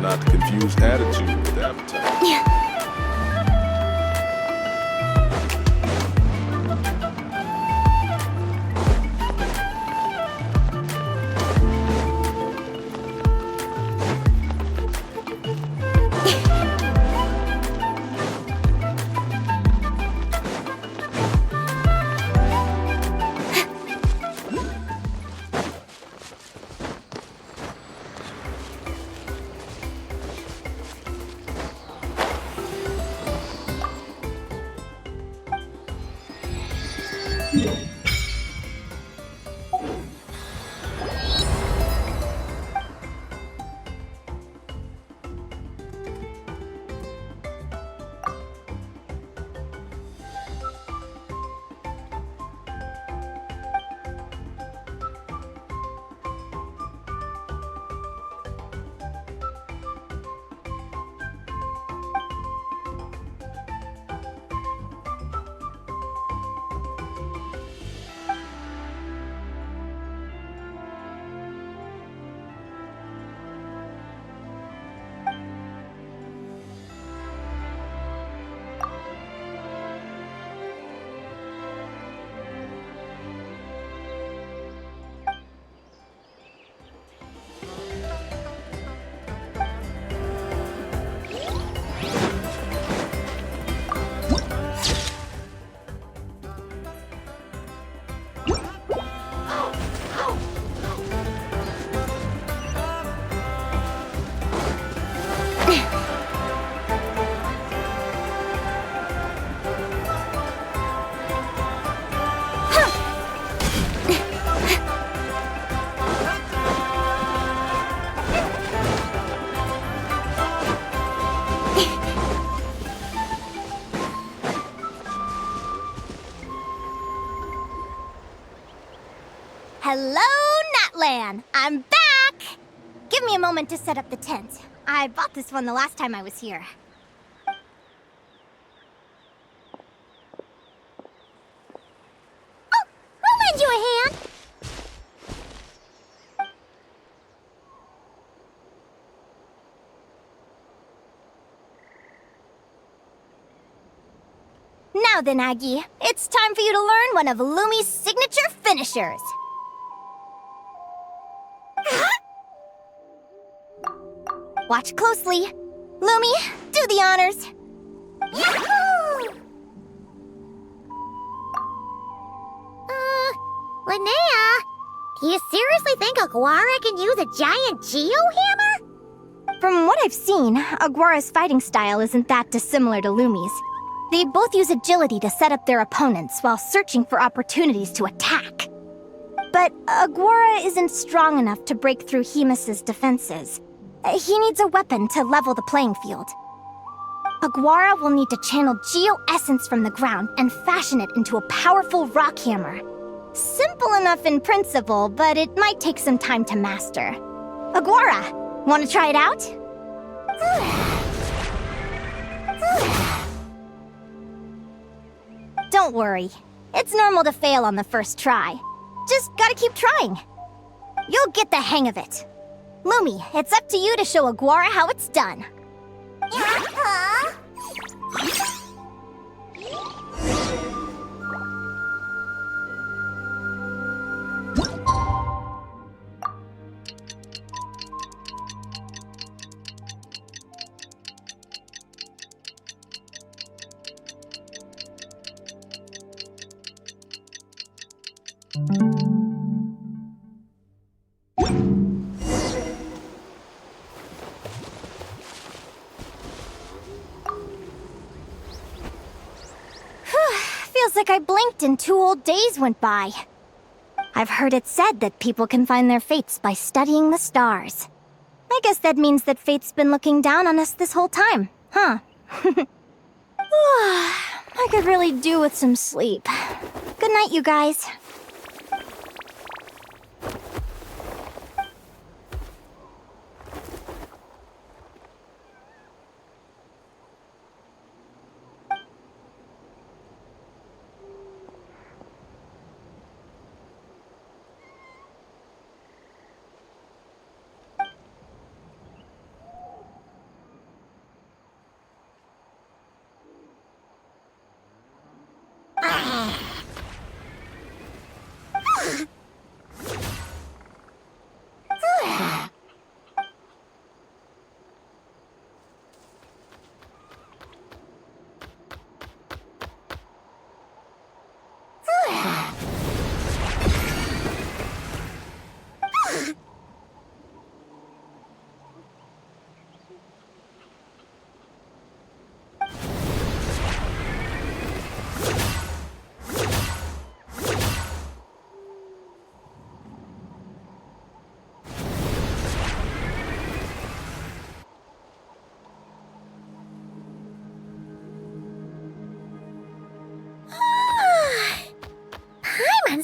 Not to confuse attitude with appetite. Hello, Natlan! I'm back! Give me a moment to set up the tent. I bought this one the last time I was here. Oh, I'll lend you a hand! Now then, Aggie, it's time for you to learn one of Lumi's signature finishers. Watch closely. Lumi, do the honors. Yahoo! Linnea, do you seriously think Aguara can use a giant geohammer? From what I've seen, Aguara's fighting style isn't that dissimilar to Lumi's. They both use agility to set up their opponents while searching for opportunities to attack. But Aguara isn't strong enough to break through Hemus's defenses. He needs a weapon to level the playing field. Aguara will need to channel geo-essence from the ground and fashion it into a powerful rock hammer. Simple enough in principle, but it might take some time to master. Aguara, want to try it out? Don't worry. It's normal to fail on the first try. Just gotta keep trying. You'll get the hang of it. Lumi, it's up to you to show Aguara how it's done. Feels like I blinked and 2 whole days went by. I've heard it said that people can find their fates by studying the stars. I guess that means that fate's been looking down on us this whole time, huh? I could really do with some sleep. Good night, you guys.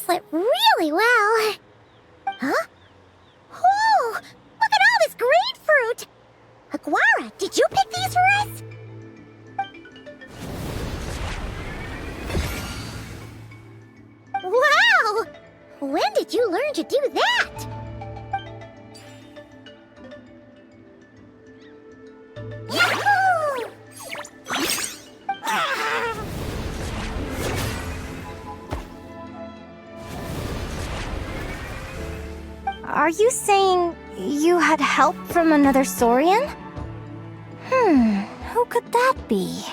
Slept really well. Huh? Whoa! Look at all this grapefruit! Aguara, did you pick these for us? Wow! When did you learn to do that? Yahoo! Are you saying you had help from another Saurian? Who could that be?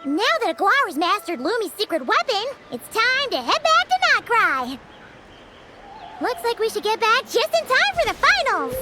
Now that Aguara's mastered Lumi's secret weapon, it's time to head back to Notcry. Looks like we should get back just in time for the finals.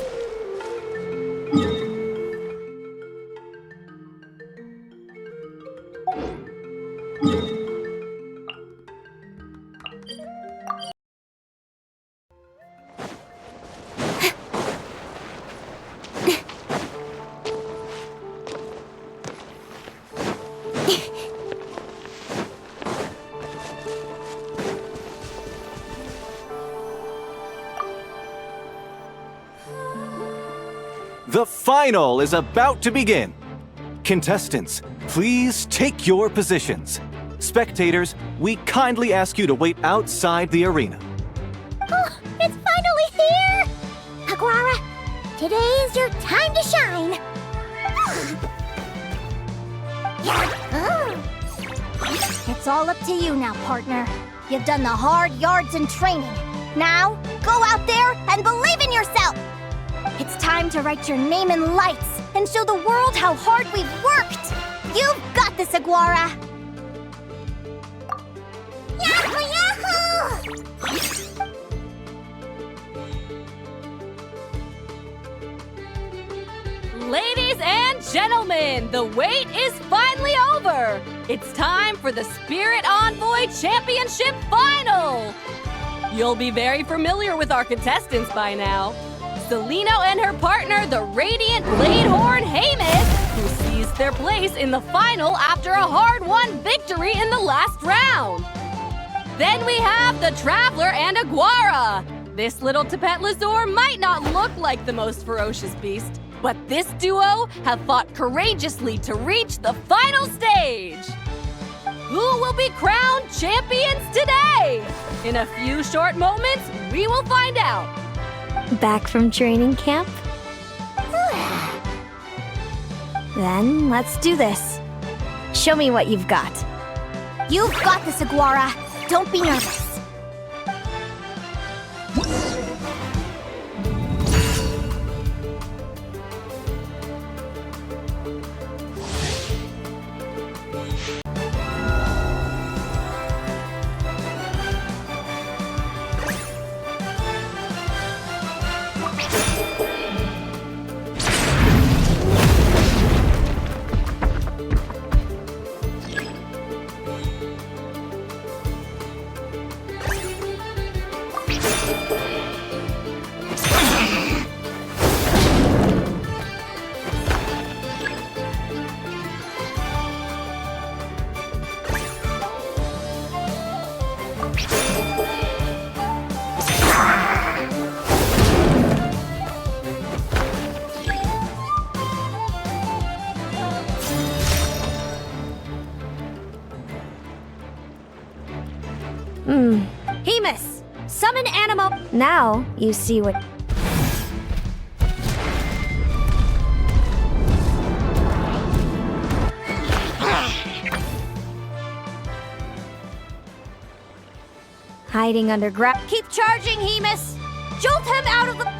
The final is about to begin. Contestants, please take your positions. Spectators, we kindly ask you to wait outside the arena. Oh, it's finally here! Aguara, today is your time to shine. It's all up to you now, partner. You've done the hard yards in training. Now, go out there and believe in yourself! It's time to write your name in lights and show the world how hard we've worked! You've got this, Aguara! Yahoo! Yahoo! Ladies and gentlemen, the wait is finally over! It's time for the Spirit Envoy Championship Final! You'll be very familiar with our contestants by now. Celino and her partner, the Radiant Bladehorn Haymis, who seized their place in the final after a hard-won victory in the last round. Then we have the Traveler and Aguara. This little Tapet Lazur might not look like the most ferocious beast, but this duo have fought courageously to reach the final stage. Who will be crowned champions today? In a few short moments, we will find out. Back from training camp? Then let's do this. Show me what you've got. You've got this, Aguara. Don't be nervous. Hemus, summon animal. Now you see what. Hiding under ground. Keep charging, Hemus! Jolt him out of the.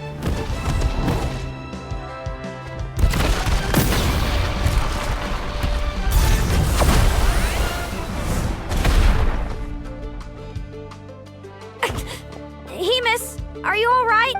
Hemus, are you alright?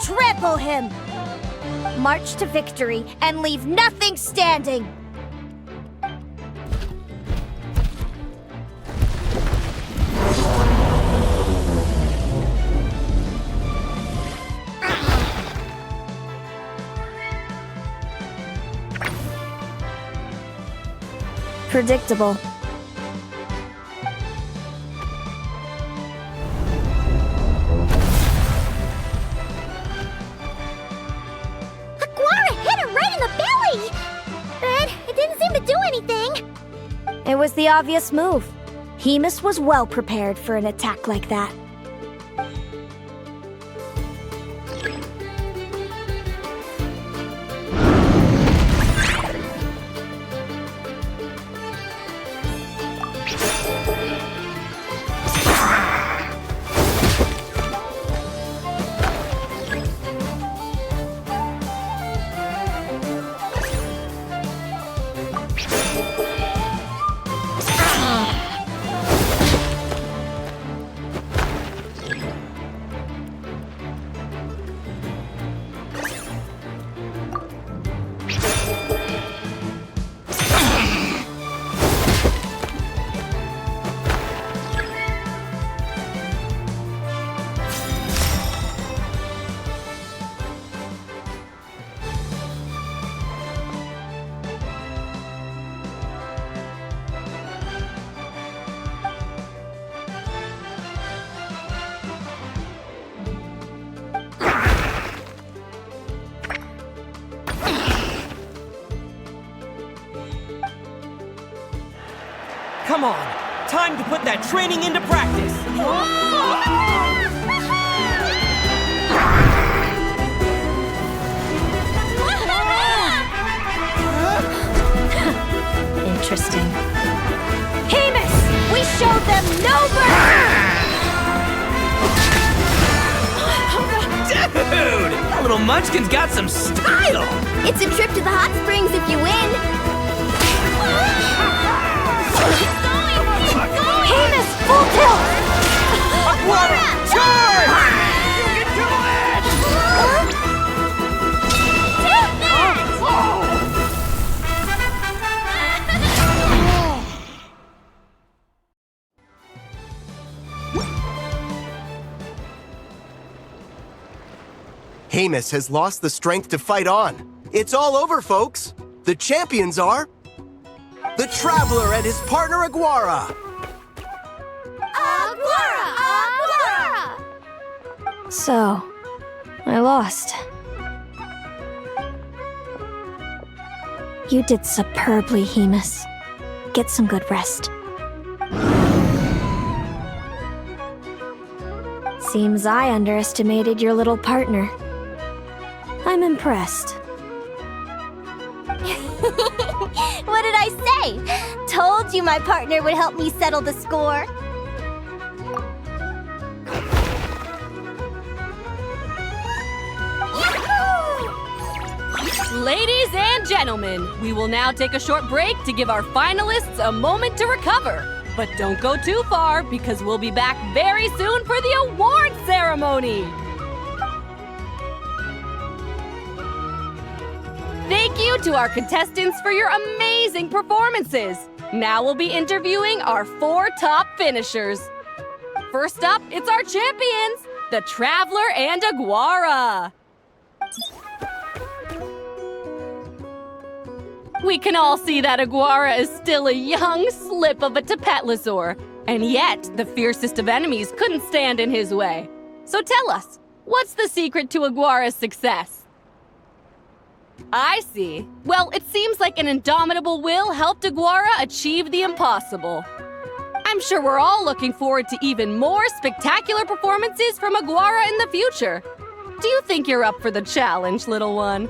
Trample him! March to victory and leave nothing standing! Predictable. It was the obvious move. Hemus was well prepared for an attack like that. Come on! Time to put that training into practice! Interesting. Hemus! We showed them no mercy! Dude! That little munchkin's got some style! It's a trip to the hot springs if you win! Hemus, full tilt! Aquara, charge! You can do it! Hemus has lost the strength to fight on. It's all over, folks. The champions are... the Traveler and his partner Aguara. Aguara! So, I lost. You did superbly, Hemus. Get some good rest. Seems I underestimated your little partner. I'm impressed. What did I say? Told you my partner would help me settle the score. Ladies and gentlemen, we will now take a short break to give our finalists a moment to recover. But don't go too far, because we'll be back very soon for the award ceremony! Thank you to our contestants for your amazing performances! Now we'll be interviewing our 4 top finishers. First up, it's our champions, the Traveler and Aguara! We can all see that Aguara is still a young slip of a Tapetlosaur, and yet the fiercest of enemies couldn't stand in his way. So tell us, what's the secret to Aguara's success? I see. Well, it seems like an indomitable will helped Aguara achieve the impossible. I'm sure we're all looking forward to even more spectacular performances from Aguara in the future. Do you think you're up for the challenge, little one?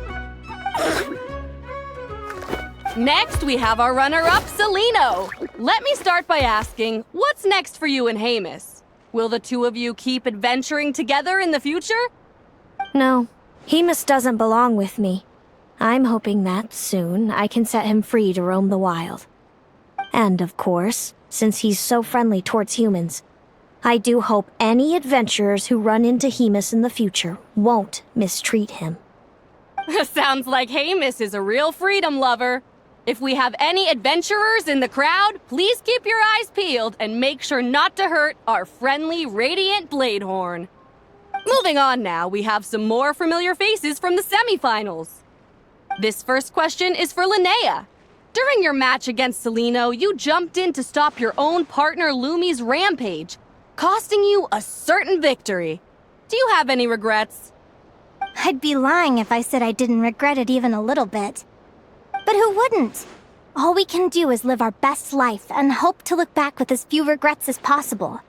Next, we have our runner-up, Celino. Let me start by asking, what's next for you and Hemus? Will the two of you keep adventuring together in the future? No, Hemus doesn't belong with me. I'm hoping that, soon, I can set him free to roam the wild. And, of course, since he's so friendly towards humans, I do hope any adventurers who run into Hemus in the future won't mistreat him. Sounds like Hemus is a real freedom lover. If we have any adventurers in the crowd, please keep your eyes peeled and make sure not to hurt our friendly, radiant Bladehorn. Moving on now, we have some more familiar faces from the semifinals. This first question is for Linnea. During your match against Celino, you jumped in to stop your own partner Lumi's rampage, costing you a certain victory. Do you have any regrets? I'd be lying if I said I didn't regret it even a little bit. But who wouldn't? All we can do is live our best life and hope to look back with as few regrets as possible.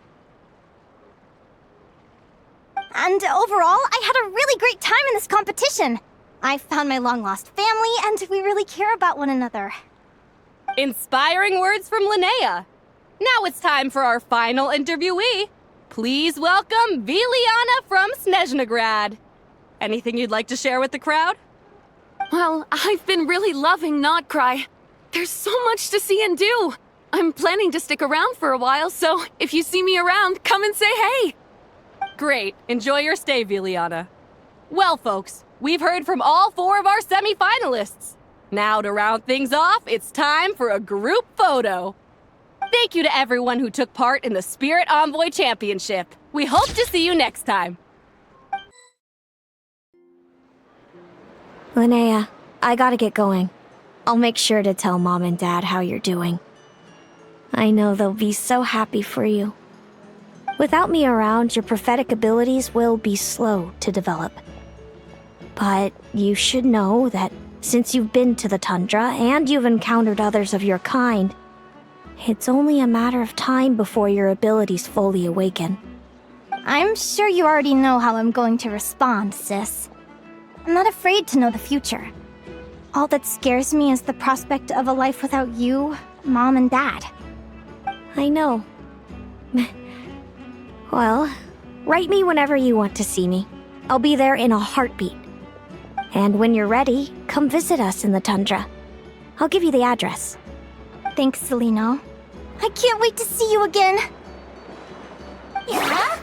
And overall, I had a really great time in this competition. I found my long-lost family, and we really care about one another. Inspiring words from Linnea. Now it's time for our final interviewee. Please welcome Viliana from Snezhnegrad. Anything you'd like to share with the crowd? Well, I've been really loving Not Cry. There's so much to see and do. I'm planning to stick around for a while, so if you see me around, come and say hey. Great. Enjoy your stay, Viliana. Well, folks, we've heard from all 4 of our semi-finalists. Now, to round things off, it's time for a group photo. Thank you to everyone who took part in the Spirit Envoy Championship. We hope to see you next time. Linnea, I gotta get going. I'll make sure to tell Mom and Dad how you're doing. I know they'll be so happy for you. Without me around, your prophetic abilities will be slow to develop. But you should know that since you've been to the tundra and you've encountered others of your kind, it's only a matter of time before your abilities fully awaken. I'm sure you already know how I'm going to respond, sis. I'm not afraid to know the future. All that scares me is the prospect of a life without you, Mom, and Dad. I know. Well, write me whenever you want to see me. I'll be there in a heartbeat. And when you're ready, come visit us in the tundra. I'll give you the address. Thanks, Celino. I can't wait to see you again. Yahoo!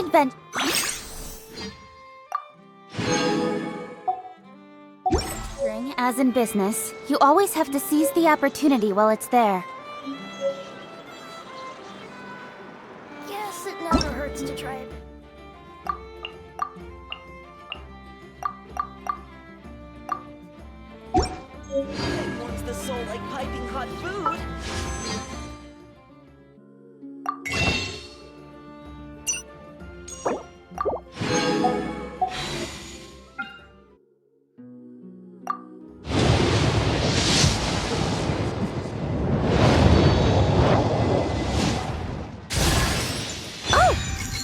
adventure. As in business, you always have to seize the opportunity while it's there. Guess it never hurts to try it. It warms the soul like piping hot food.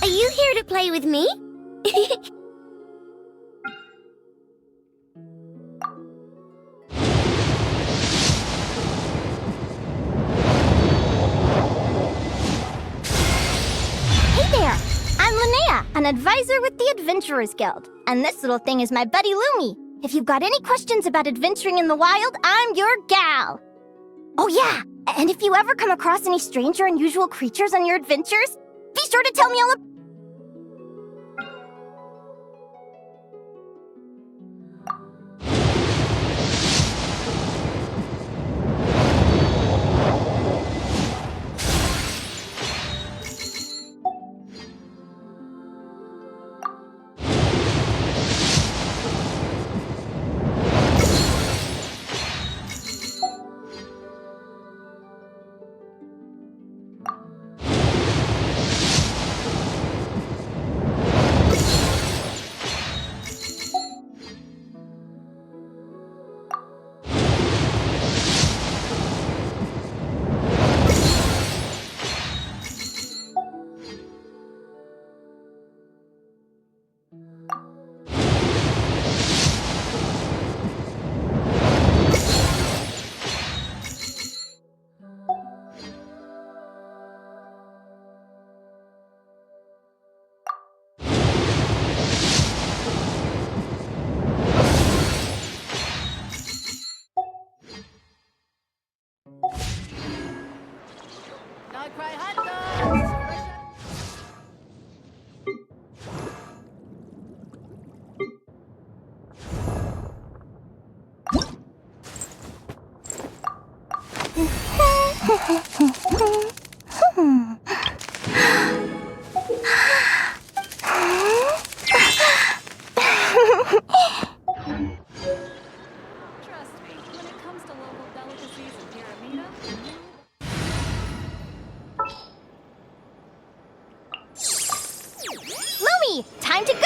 Are you here to play with me? Hey there! I'm Linnea, an advisor with the Adventurers Guild. And this little thing is my buddy Lumi. If you've got any questions about adventuring in the wild, I'm your gal. Oh yeah, and if you ever come across any strange or unusual creatures on your adventures, be sure to tell me all about. Lumi, time to go!